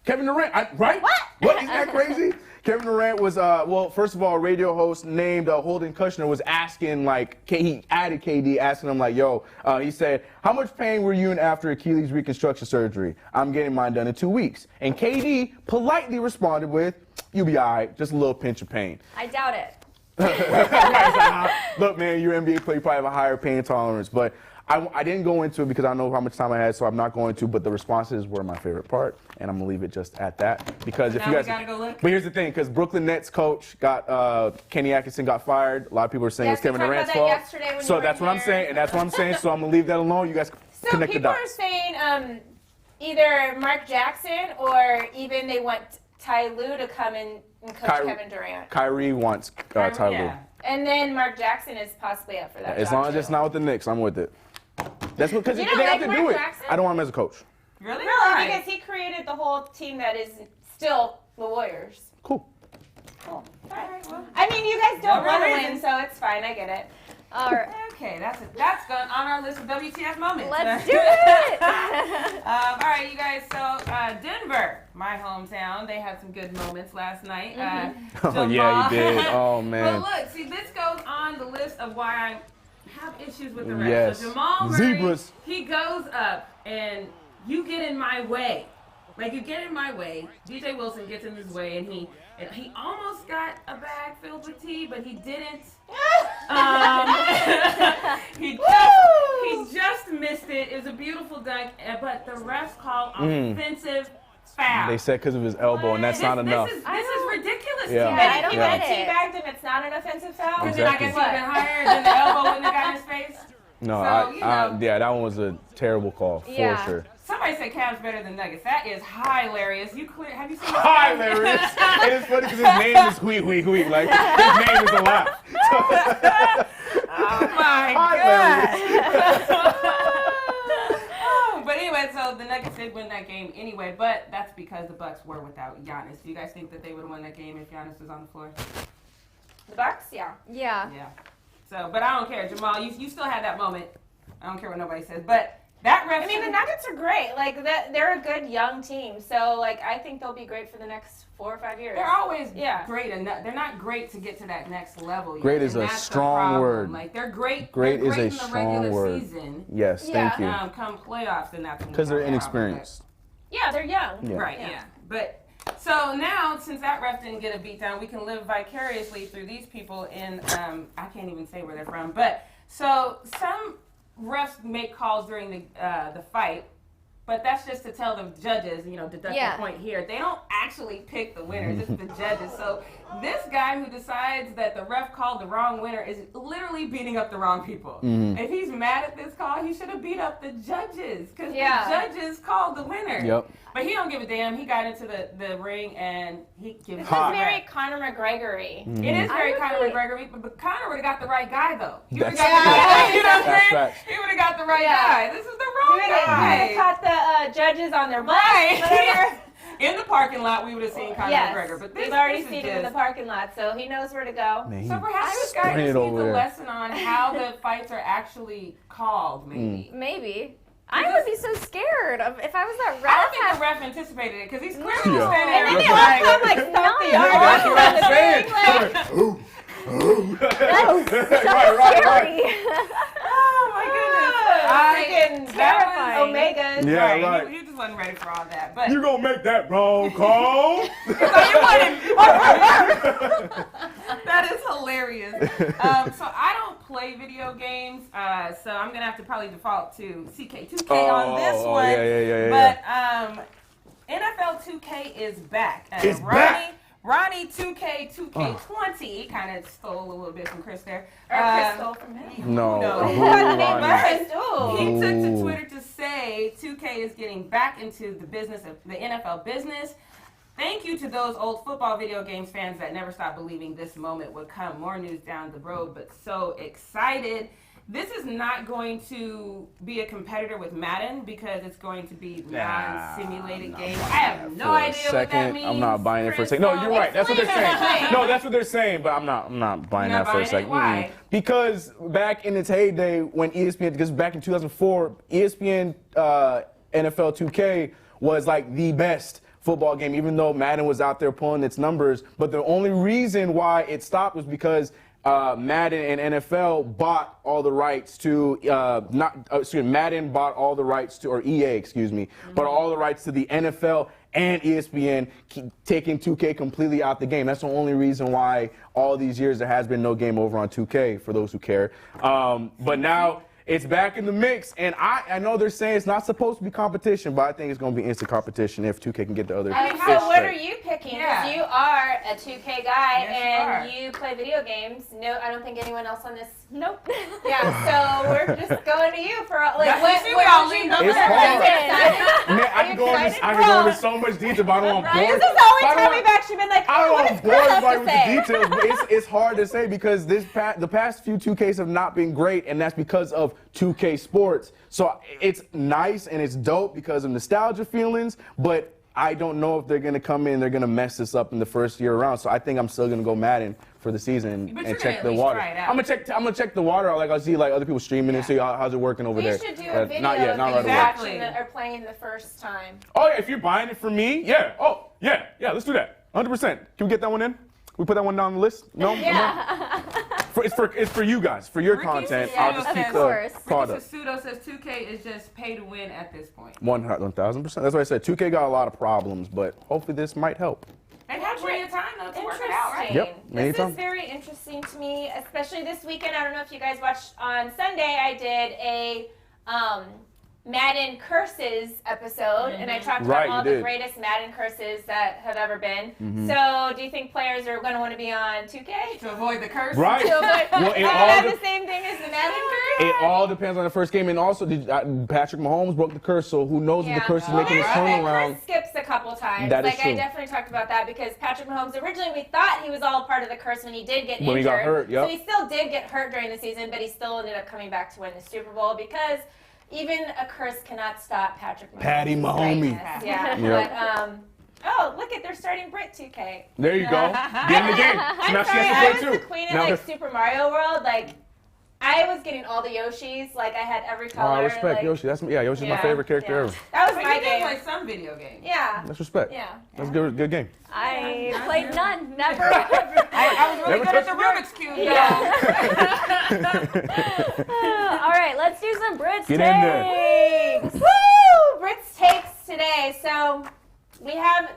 Kevin Durant, right? What? Isn't that crazy? Kevin Durant was, well, first of all, a radio host named Holden Kushner was asking, like, he added KD, asking him, like, yo, he said, how much pain were you in after Achilles reconstruction surgery? I'm getting mine done in 2 weeks. And KD politely responded with, you'll be all right, just a little pinch of pain. I doubt it. Look, man, you're an NBA player, you probably have a higher pain tolerance, but I didn't go into it because I know how much time I had, so I'm not going to, but the responses were my favorite part, and I'm going to leave it just at that. Because if you guys, gotta go look. But here's the thing, because Brooklyn Nets coach Kenny Atkinson got fired. A lot of people are saying it's Kevin Durant's fault. So that's what I'm saying, and that's what I'm saying, so I'm going to leave that alone. You guys connect the dots. So people are saying either Mark Jackson or even they want Ty Lue to come in and coach Kevin Durant. Kyrie wants Ty Lue. Yeah. And then Mark Jackson is possibly up for that. As long as it's not with the Knicks, I'm with it. That's because they have to do it. I don't want him as a coach. Really? Really? Because he created the whole team that is still the Warriors. Cool. All right. Well, I mean, you guys don't want to win, so it's fine. I get it. All right. Okay, that's on our list of WTF moments. Let's do it. All right, you guys. So Denver, my hometown, they had some good moments last night. Oh yeah, you did. Oh man. But look, see, this goes on the list of why I have issues with the refs. Yes. So Jamal Murray, Zebras. he goes up and you get in my way. Like, you get in my way. DJ Wilson gets in his way, and he almost got a bag filled with tea, but he didn't. He just missed it. It was a beautiful dunk, but the refs called offensive foul. They said because of his elbow, and that's not enough. This is ridiculous. Yeah. But if he would have teabagged him, it's not an offensive foul? Because then I guess he would have been higher, and then the elbow wouldn't have got in his face. No, yeah, that one was a terrible call, for sure. Somebody said Cavs better than Nuggets. That is hilarious. Have you seen that? Hilarious. It is funny because his name is Hui. Like, his name is a laugh. Oh, my God. But anyway, so the Nuggets did win that game anyway, but that's because the Bucks were without Giannis. Do you guys think that they would have won that game if Giannis was on the floor? The Bucks? Yeah. Yeah. So, but I don't care, Jamal. You still had that moment. I don't care what nobody says, but that ref. I mean, the Nuggets are great. Like they're a good young team. So like I think they'll be great for the next 4 or 5 years. They're always great enough. They're not great to get to that next level yet. Great is a strong word. Like they're great. Great they're is great a in the strong regular word. Season. Yes, thank you. Come playoffs, then that's because they're inexperienced. Yeah, they're young. Yeah. Right. Yeah. But so now, since that ref didn't get a beat down, we can live vicariously through these people in I can't even say where they're from. But so some refs make calls during the fight, but that's just to tell the judges, deduct the point here. They don't actually pick the winners. It's the judges. So this guy who decides that the ref called the wrong winner is literally beating up the wrong people. If he's mad at this call, he should have beat up the judges because the judges called the winner. Yep. But he don't give a damn. He got into the ring and he gives. This is very Conor McGregory. It is very Conor McGregory, but Conor would have got the right guy though. He would have That's got the right guy. You know what I'm saying? facts. He would have got the right guy. This is the wrong He guy. would have caught the judges on their butt. Right. Whatever. In the parking lot, we would have seen Conor McGregor. But we've already seen him in the parking lot, so he knows where to go. Man, So perhaps this guy just needs a lesson on how the fights are actually called, maybe. Maybe. I would be so scared of if I was that ref. I don't think the ref anticipated it because he's clearly just standing there. And then they all come like stomp the yard around the ring. Scary. Oh my goodness. Freaking terrifying. Omegas. Yeah, right. You just wasn't ready for all that. But You gonna make that wrong call? That is hilarious. So I don't play video games, so I'm gonna have to probably default to CK2K on this one. Yeah. But NFL 2K is back. It's back. Ronnie 2K20 kind of stole a little bit from Chris there. Chris stole from him. No. He took to Twitter to say 2K is getting back into the business of the NFL business. Thank you to those old football video games fans that never stopped believing this moment would come. More news down the road, but so excited. This is not going to be a competitor with Madden because it's going to be non-simulated games. I have no idea what that means. I'm not buying it for a second. No, you're right. That's what they're saying. No, that's what they're saying, but I'm not buying that for a second. Why? Because back in its heyday when ESPN, because back in 2004, ESPN NFL 2K was like the best football game, even though Madden was out there pulling its numbers. But the only reason why it stopped was because Madden and NFL bought all the rights to Madden bought all the rights to, or EA, bought all the rights to the NFL and ESPN, taking 2K completely out the game. That's the only reason why all these years there has been no game over on 2K, for those who care. But now it's back in the mix, and I know they're saying it's not supposed to be competition, but I think it's going to be instant competition if 2K can get the other. So what are you picking? Because you are a 2K guy, Yes, and you play video games. No, I don't think anyone else on this. Nope. Yeah, so we're just going to you for what all leaned up It's there. hard. Man, I can go into so much detail, but I don't want to bore. This is the only time we've actually been like, I don't what want does to bore Chris have everybody to with say? the details, but it's hard to say because the past few 2Ks have not been great, and that's because of 2K Sports. So it's nice and it's dope because of nostalgia feelings, but I don't know if they're going to come in and they're going to mess this up in the first year around. So I think I'm still going to go Madden for the season and check the water. I'm gonna check the water out. Like I'll see like other people streaming and see how's it working over there. You should do a video not yet, not right away. action that are playing the first time. Oh yeah, if you're buying it for me, yeah. Oh yeah, let's do that. 100%. Can we get that one in? We put that one down the list? No? Yeah. It's for you guys, for your Ricky content. Susudo I'll just keep the product. Ricky Susudo says 2K is just pay to win at this point. 1,000%. That's why I said 2K got a lot of problems, but hopefully this might help. And have plenty of time though to work it out, right? Yep. This is very interesting to me, especially this weekend. I don't know if you guys watched on Sunday. I did a Madden curses episode, and I talked about all the greatest Madden curses that have ever been. So, do you think players are going to want to be on 2K? To avoid the curse? Right. Well, it all the same thing as the Madden curse? It all depends on the first game. And also, Patrick Mahomes broke the curse, so who knows if the curse is making a turnaround. Curse skips a couple times. That is true. I definitely talked about that because Patrick Mahomes, originally we thought he was all part of the curse when he did get injured. When he got hurt, So he still did get hurt during the season, but he still ended up coming back to win the Super Bowl because even a curse cannot stop Patrick Mahomes. Patty Mahomey. Yeah. But, oh, look at they're starting Brit 2K. There you go. Get in the game. I'm sorry, I was the queen of like Super Mario World. Like, I was getting all the Yoshis. Like, I had every color. I respect like, Yoshi. Yoshi's my favorite character ever. That was But my you did game. play some video games. Yeah. That's respect. Yeah. That's a good game. I played none. Never. I was really good at the Rubik's Cube, All right, let's do some Brits Get in there. takes. Woo! Brits takes today. So we have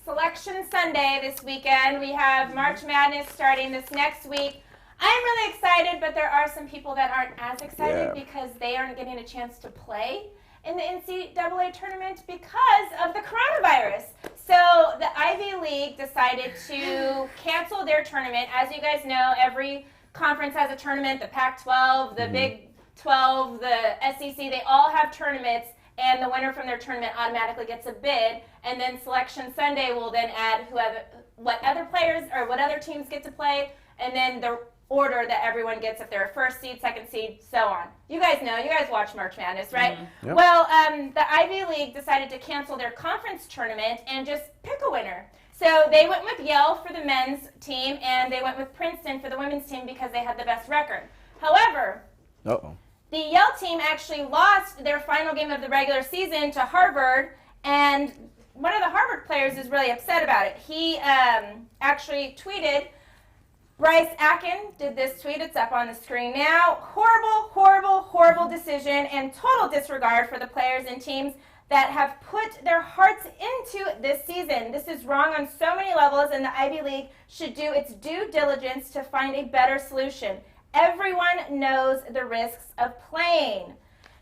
Selection Sunday this weekend. We have March Madness starting this next week. I'm really excited, but there are some people that aren't as excited because they aren't getting a chance to play in the NCAA tournament because of the coronavirus. So the Ivy League decided to cancel their tournament. As you guys know, every conference has a tournament. The Pac-12, the Big 12, the SEC, they all have tournaments, and the winner from their tournament automatically gets a bid. And then Selection Sunday will then add what other players or what other teams get to play, and then the order that everyone gets if they're a first seed, second seed, so on. You guys know, you guys watch March Madness, right? Yep. Well, the Ivy League decided to cancel their conference tournament and just pick a winner. So they went with Yale for the men's team, and they went with Princeton for the women's team because they had the best record. However, the Yale team actually lost their final game of the regular season to Harvard, and one of the Harvard players is really upset about it. He actually tweeted, Bryce Atkin did this tweet. It's up on the screen now. Horrible, horrible, horrible decision and total disregard for the players and teams that have put their hearts into this season. This is wrong on so many levels, and the Ivy League should do its due diligence to find a better solution. Everyone knows the risks of playing.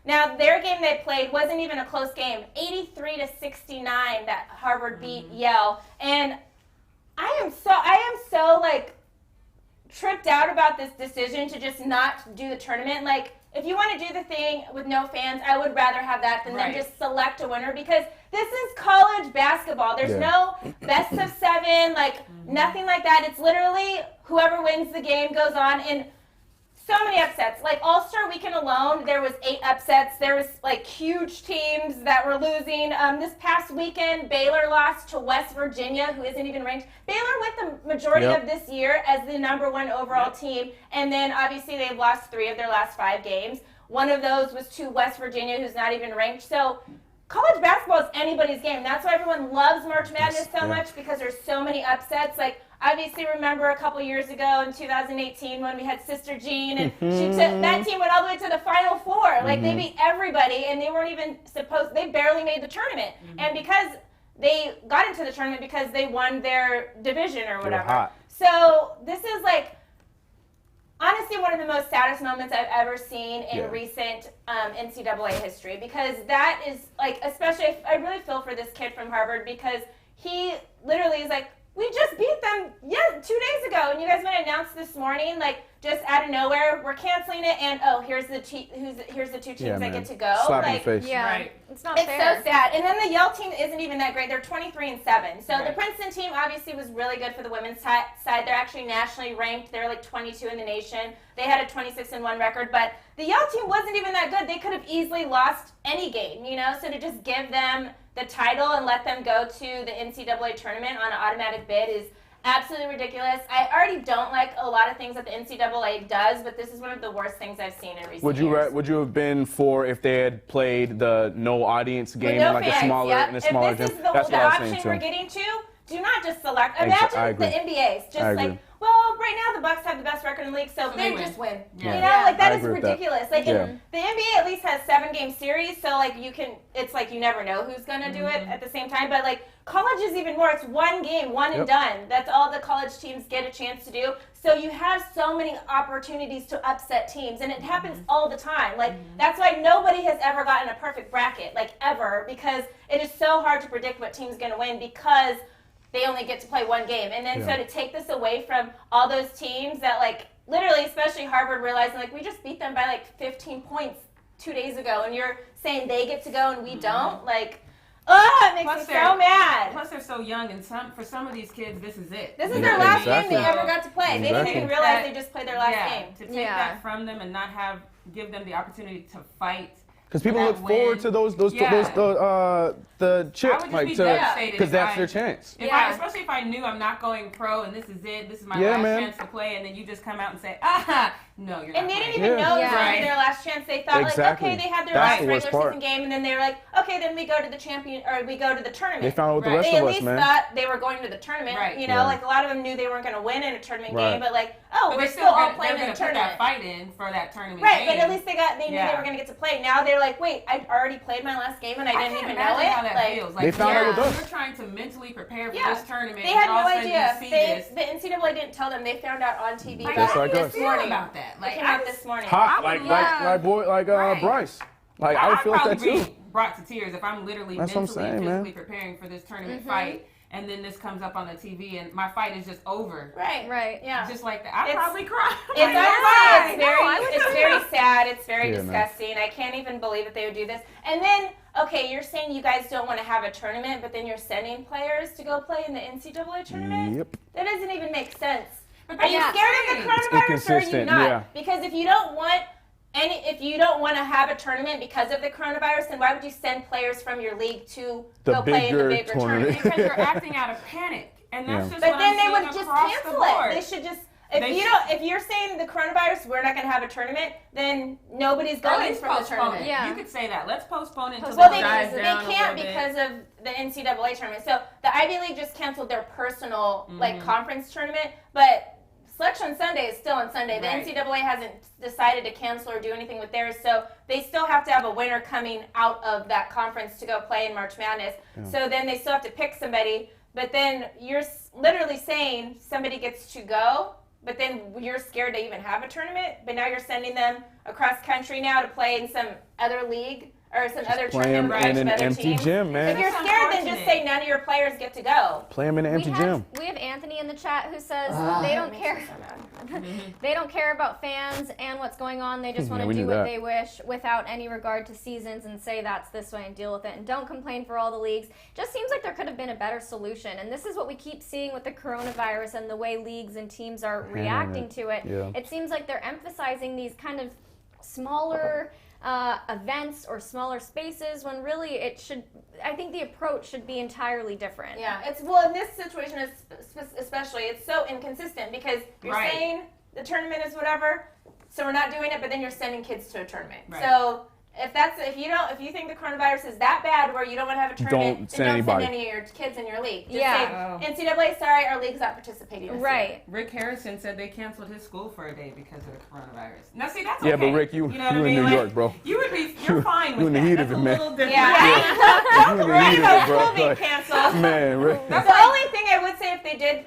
Now, their game they played wasn't even a close game. 83-69 that Harvard beat Yale. And I am so like tripped out about this decision to just not do the tournament. Like, if you want to do the thing with no fans, I would rather have that than them just select a winner, because this is college basketball. There's no best of 7, like nothing like that. It's literally whoever wins the game goes on, and so many upsets. Like All-Star Weekend alone, there was 8 upsets. There was like huge teams that were losing. This past weekend, Baylor lost to West Virginia, who isn't even ranked. Baylor went the majority of this year as the #1 overall team, and then obviously they've lost 3 of their last 5 games. One of those was to West Virginia, who's not even ranked. So college basketball is anybody's game. That's why everyone loves March Madness so much, because there's so many upsets. Like, obviously remember a couple years ago in 2018 when we had Sister Jean, and that team went all the way to the Final Four. Like, they beat everybody, and they weren't even they barely made the tournament. And because they got into the tournament because they won their division or whatever. So this is like, honestly, one of the most saddest moments I've ever seen in recent NCAA history, because that is like, especially, I really feel for this kid from Harvard, because he literally is like, we just beat them 2 days ago, and you guys might announce this morning, like, just out of nowhere, we're canceling it, and here's the 2 teams that get to go. Slap in like, the face. It's not it's fair. so sad. And then the Yale team isn't even that great. They're 23-7. So the Princeton team obviously was really good for the women's side. They're actually nationally ranked. They're like 22 in the nation. They had a 26-1 record, but the Yale team wasn't even that good. They could have easily lost any game, you know. So to just give them the title and let them go to the NCAA tournament on an automatic bid is absolutely ridiculous. I already don't like a lot of things that the NCAA does, but this is one of the worst things I've seen in recent years. Would you have been for if they had played the no audience game in like a smaller gym? If this is the option we're getting to, do not just select. Imagine the NBA's just like, well, right now the Bucks have the best record in the league, so they just win. You know, like that is ridiculous. Like the NBA at least has 7-game series, so like it's like you never know who's gonna do it at the same time. But like college is even more. It's 1 game, one and done. That's all the college teams get a chance to do. So you have so many opportunities to upset teams, and it happens all the time. Like that's why nobody has ever gotten a perfect bracket, like ever, because it is so hard to predict what team's gonna win because they only get to play 1 game. And then so to take this away from all those teams that, like, literally, especially Harvard, realizing, like, we just beat them by, like, 15 points 2 days ago, and you're saying they get to go and we don't? Like, it makes me so mad. Plus, they're so young, and for some of these kids, this is it. This is their last game they ever got to play. They didn't even realize they just played their last game. To take that from them and not give them the opportunity to fight. Because people look forward to the chip, like, because that's their chance. Especially if I knew I'm not going pro and this is it, this is my last chance to play, and then you just come out and say, no, you're not. And they didn't even know it was going to be their last chance. They thought, Exactly. like, okay, they had their That's last the worst regular part. season game, and then they were like, okay, then we go to the we go to the tournament. They found out with the rest They of at us, least man. thought they were going to the tournament. Right. You know, like a lot of them knew they weren't going to win in a tournament Right. game, but like, oh, But we're they're still all gonna- playing in they're the gonna tournament. put that fight in for that tournament Right, game. but at least they knew they were going to get to play. Now they're like, wait, I already played my last game and I didn't even know it. How that Like, feels. They Like, found out with us. You're trying to mentally prepare for Yeah. this tournament. they had and all no of a sudden idea. you see this. The NCAA didn't tell them. They found out on TV. Like, Just how like do you us. feel about that? It Like, came out this morning. Hot, I would like Bryce. Like I would feel like that probably too. be brought to tears if I'm literally That's what I'm mentally saying, and man. physically preparing for this tournament fight, and then this comes up on the TV and my fight is just over. Right. Yeah. Just like that. I'd It's- probably cry. It's honestly, No, it's very sad. It's very Yeah, man. disgusting. I can't even believe that they would do this. And then, okay, you're saying you guys don't want to have a tournament, but then you're sending players to go play in the NCAA tournament? Yep. That doesn't even make sense. But Are you that's scared insane. of the coronavirus or are you inconsistent, not? yeah. Because if you don't want to have a tournament because of the coronavirus, then why would you send players from your league to The go play in the bigger bigger tournament. tournament? Because you're acting out of panic. And that's Yeah. just But what then I'm they seeing would just across cancel the board. it. They should just. They If you're saying the coronavirus, we're not going to have a tournament, then nobody's Or going let's from the postpone tournament. it. Yeah. You could say that. Let's postpone it until Well, this they dies down a can't little bit. because of the NCAA tournament. So the Ivy League just canceled their personal conference tournament, but Selection Sunday is still on Sunday. The Right. NCAA hasn't decided to cancel or do anything with theirs, so they still have to have a winner coming out of that conference to go play in March Madness. So then they still have to pick somebody, but then you're literally saying somebody gets to go, but then you're scared to even have a tournament, but now you're sending them across country now to play in some other league or some other Play tournament him with a bunch in of an other empty teams. gym, If man. you're scared, then just say none of your players get to go. Play him in an empty gym. We have Anthony in the chat who says they don't care. They don't care about fans and what's going on. They just want Yeah, to we do knew what that. they wish without any regard to seasons and say that's this way and deal with it and don't complain for all the leagues. Just seems like there could have been a better solution. And this is what we keep seeing with the coronavirus and the way leagues and teams are reacting to it. Yeah. It seems like they're emphasizing these kind of smaller events or smaller spaces when really I think the approach should be entirely different. Yeah, in this situation especially, it's so inconsistent because you're Right. saying the tournament is whatever, so we're not doing it, but then you're sending kids to a tournament. Right. So if you think the coronavirus is that bad where you don't want to have a tournament, Don't then send don't anybody. send any of your kids in your league. Just Yeah. say, NCAA, sorry, our league's not participating this year. Right. Rick Harrison said they canceled his school for a day because of the coronavirus. Now, see, that's Yeah, okay. but Rick, you know what I in mean? New Like, York, bro. You're fine with you in the that. heat That's of it, a man. little different. Yeah. You in the heat of it, bro. School being Like, canceled. man, Rick. The only thing I would say if they did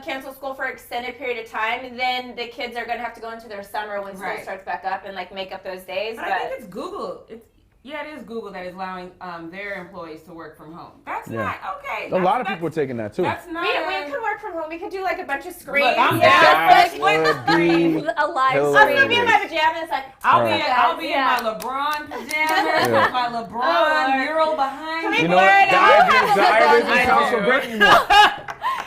cancel school for an extended period of time, then the kids are going to have to go into their summer when school Right. starts back up and make up those days. But I think it's Google. It is Google that is allowing their employees to work from home. That's Yeah. not okay. A lot of people are taking that too. That's not. we could work from home. We could do a bunch of screens. Look, I'm That down. would be A live hilarious. I'm gonna be in my pajamas. I'll Right. be in my LeBron pajamas with my LeBron mural behind Come me. in. You know what? Word, The I idea have a doesn't LeBron sound so mural. great anymore.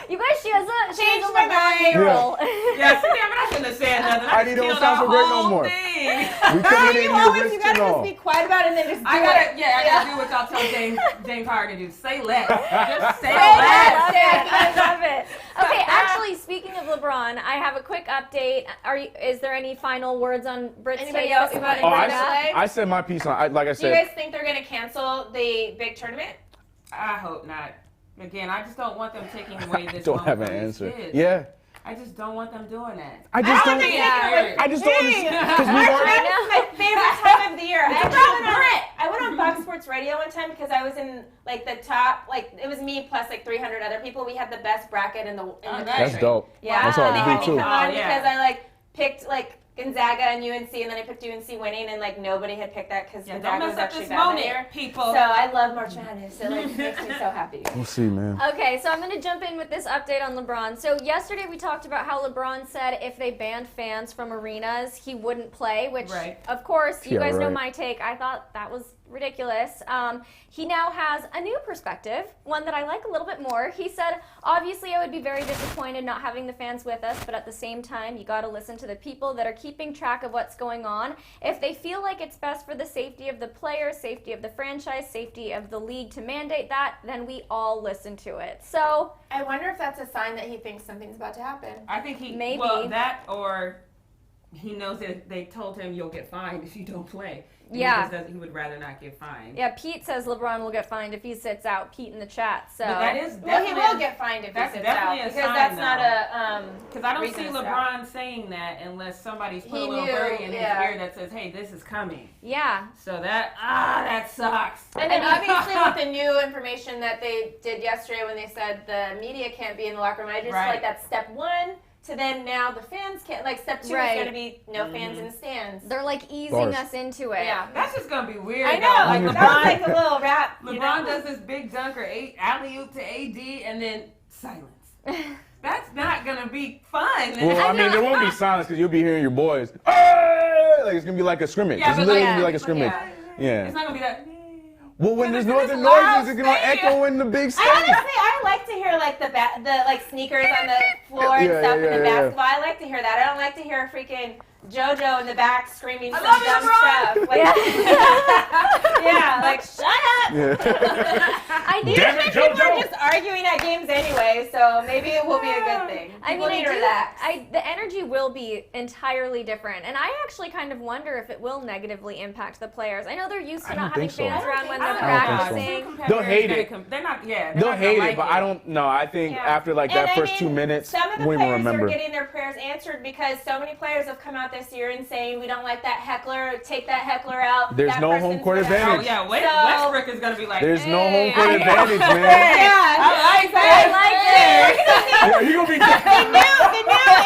You guys, she has a Changed my LeBron mind. mural. Yeah, see, damn it, I shouldn't have said nothing. I don't killed sound so the great no whole more. thing. We coming in You here always, you risking gotta just all. be quiet about it and then just do I it. gotta do what y'all tell James Harden to do. Say less. Just say I less. love it. I love it. Okay, actually, speaking of LeBron, I have a quick update. Is there any final words on Brit's Anybody take else that we want wanna to bring up? I said my piece on. Like I Do you said, guys think they're gonna cancel the big tournament? I hope not. Again, I just don't want them taking away this. don't have an moment from answer. these kids. Yeah, I just don't want them doing that. I just don't. think I just don't understand because we March already. Madness is my favorite time of the year. It's about Brit. I went on Fox Sports Radio one time because I was in the top, it was me plus 300 other people. We had the best bracket in the country. That's dope. Yeah, That's hard they to had do me too. come on Oh, yeah. because I picked Gonzaga and UNC, and then I picked UNC winning, and nobody had picked that because Yeah, don't Gonzaga was mess up actually this bad that moment, year. people. So I love March Madness. It makes me so happy. We'll see, man. Okay, so I'm going to jump in with this update on LeBron. So yesterday we talked about how LeBron said if they banned fans from arenas, he wouldn't play, which, Right. of course, you Yeah, guys know right. my take. I thought that was ridiculous. He now has a new perspective, one that I like a little bit more. He said, obviously I would be very disappointed not having the fans with us, but at the same time, you got to listen to the people that are keeping track of what's going on. If they feel like it's best for the safety of the players, safety of the franchise, safety of the league to mandate that, then we all listen to it. So I wonder if that's a sign that he thinks something's about to happen. I think he Maybe. Well, that or he knows that they told him you'll get fined if you don't play. And he would rather not get fined. Yeah, Pete says LeBron will get fined if he sits out. Pete in the chat. So that is he will get fined if he sits out because that's not a because I don't see LeBron saying that unless somebody's put a little birdie in his ear that says, "Hey, this is coming." Yeah. So that sucks. And then obviously with the new information that they did yesterday when they said the media can't be in the locker room, I just feel like that's step one. To then now the fans can't, like step 2 is going to be no fans in the stands. They're like easing us into it. Yeah. That's just going to be weird. I know. Like LeBron, that was like a little rap. LeBron does this big dunk or alley-oop to AD and then silence. That's not going to be fun. Well, I mean, there won't be silence because you'll be hearing your boys. Hey! Like it's going to be like a scrimmage. Yeah, it's literally going to be like a scrimmage. Yeah. It's not going to be that. Well, when there's no other noises, it's gonna echo in the big stadium. I like to hear like the like sneakers on the floor and stuff in the basketball. I like to hear that. I don't like to hear freaking JoJo in the back screaming some dumb stuff. Like, like shut up. I think people are just arguing at games anyway, so maybe it will be a good thing. People need to relax. The energy will be entirely different, and I actually kind of wonder if it will negatively impact the players. I know they're used to not having fans around when they're practicing. They'll hate it. They're not. Yeah. They'll hate it, but I don't know. I think after like that first 2 minutes, some of the we won't players remember. are getting their prayers answered because so many players have come out this year and saying we don't like that heckler, take that heckler out. There's no home court advantage. Oh yeah, Westbrook is gonna be like. There's no home court advantage, man. I like it. Yeah, you gonna be. The new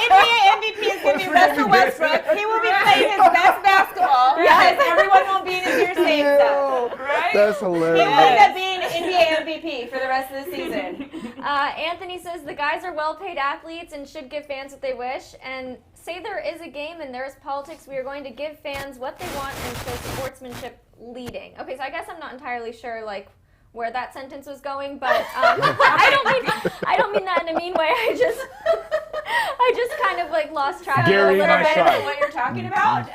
NBA MVP is gonna be Russell Westbrook. He will be playing his best basketball because everyone will be in his ear saying stuff. Right? That's hilarious. He will end up being NBA MVP for the rest of the season. Anthony says the guys are well-paid athletes and should give fans what they wish. And say there is a game and there is politics, we are going to give fans what they want and show sportsmanship leading. Okay, so I guess I'm not entirely sure like where that sentence was going, but I don't mean that in a mean way. I just kind of like lost track Gary, of nice try. What you're talking about?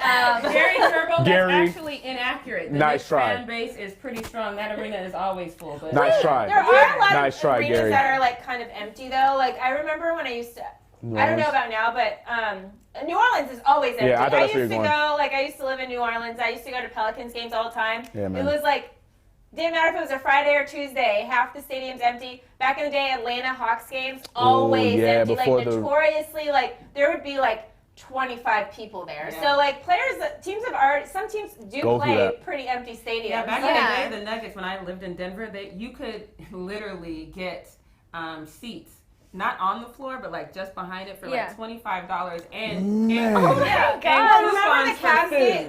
Gary Turbo, that's actually inaccurate. The nice try. fan base is pretty strong. That arena is always full. But nice try. There are a lot nice of arenas Gary. that are like kind of empty though. Like I remember when I used to. I don't know about now, but New Orleans is always empty. Yeah, I used to live in New Orleans. I used to go to Pelicans games all the time. Yeah, man. It was like, didn't matter if it was a Friday or Tuesday, half the stadium's empty. Back in the day, Atlanta Hawks games, always empty. Like notoriously, like there would be like 25 people there. Yeah. So like some teams do play pretty empty stadiums. Yeah, back in the day, the Nuggets, when I lived in Denver, you could literally get seats. Not on the floor, but like just behind it for like $25 and oh my God! Remember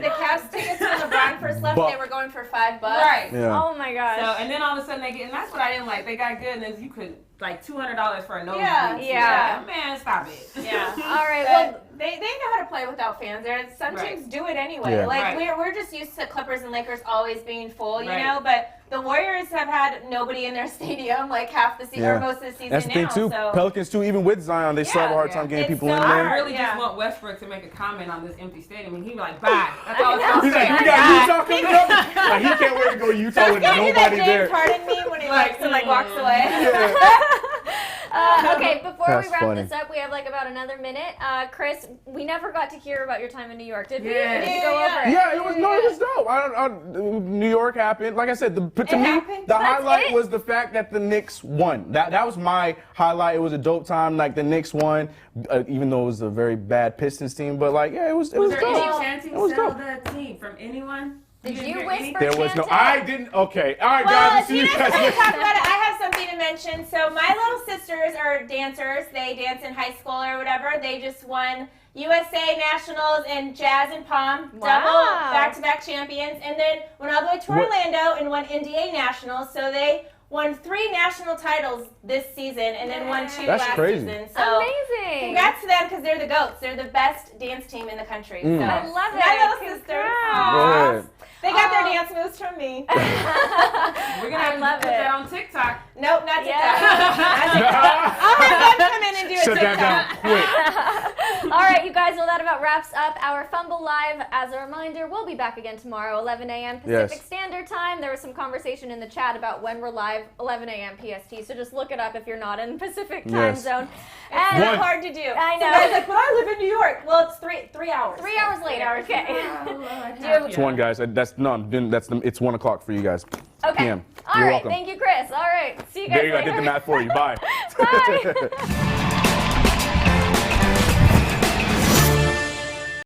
the Cavs tickets when LeBron first left? They were going for $5. Right. Yeah. Oh my gosh. So and then all of a sudden and that's what I didn't like. They got good, and then you could like $200 for a nosebleed. Yeah. Man, stop it. Yeah. All right. Well, they know how to play without fans. Some teams do it anyway. Yeah. Like we're just used to Clippers and Lakers always being full, you know. But the Warriors have had nobody in their stadium like half the season or most of the season. That's the thing too. So. Pelicans too. Even with Zion, they still have a hard time getting people in there. I really just want Westbrook to make a comment on this empty stadium, and he'd be like, "Bye." That's all it's gonna He's say. like, "We got Utah coming up." Like, he can't wait to go to Utah with nobody there. James Harden meme when he walks away. Okay, before we wrap this up, we have like about another minute. Chris, we never got to hear about your time in New York, did we? Yeah. Did you go over it? Yeah, it was dope. New York happened. Like I said, to me, the highlight was the fact that the Knicks won. That was my highlight. It was a dope time. Like the Knicks won, even though it was a very bad Pistons team. But like, yeah, it was dope. Was there any chanting sell the team from anyone? Did you whisper? There was no. I didn't. Okay. All right, guys. You guys talk about it. I have something to mention. So my little sisters are dancers. They dance in high school or whatever. They just won USA Nationals in jazz and pom, double back-to-back champions, and then went all the way to Orlando and won NCAA Nationals. So they won 3 national titles this season and then won 2 last season. So amazing! Congrats to them because they're the GOATs. They're the best dance team in the country. So. I love it. My little sisters. They got their dance moves from me. We're going to have to put that on TikTok. Nope, not TikTok. I'll have them come in and do a TikTok. Shut that down quick. All right, you guys, well, that about wraps up our Fumble Live. As a reminder, we'll be back again tomorrow, 11 a.m. Pacific Standard Time. There was some conversation in the chat about when we're live, 11 a.m. PST, so just look it up if you're not in Pacific time zone. It's not hard to do. I know. So guys like, but I live in New York. Well, it's 3 hours. 3 hours later. 3 hours. Okay. It's 1, guys. It's 1 o'clock for you guys. Okay. PM. All You're right. welcome. Thank you, Chris. All right. See you guys There you go. I later. did the math for you. Bye. Bye.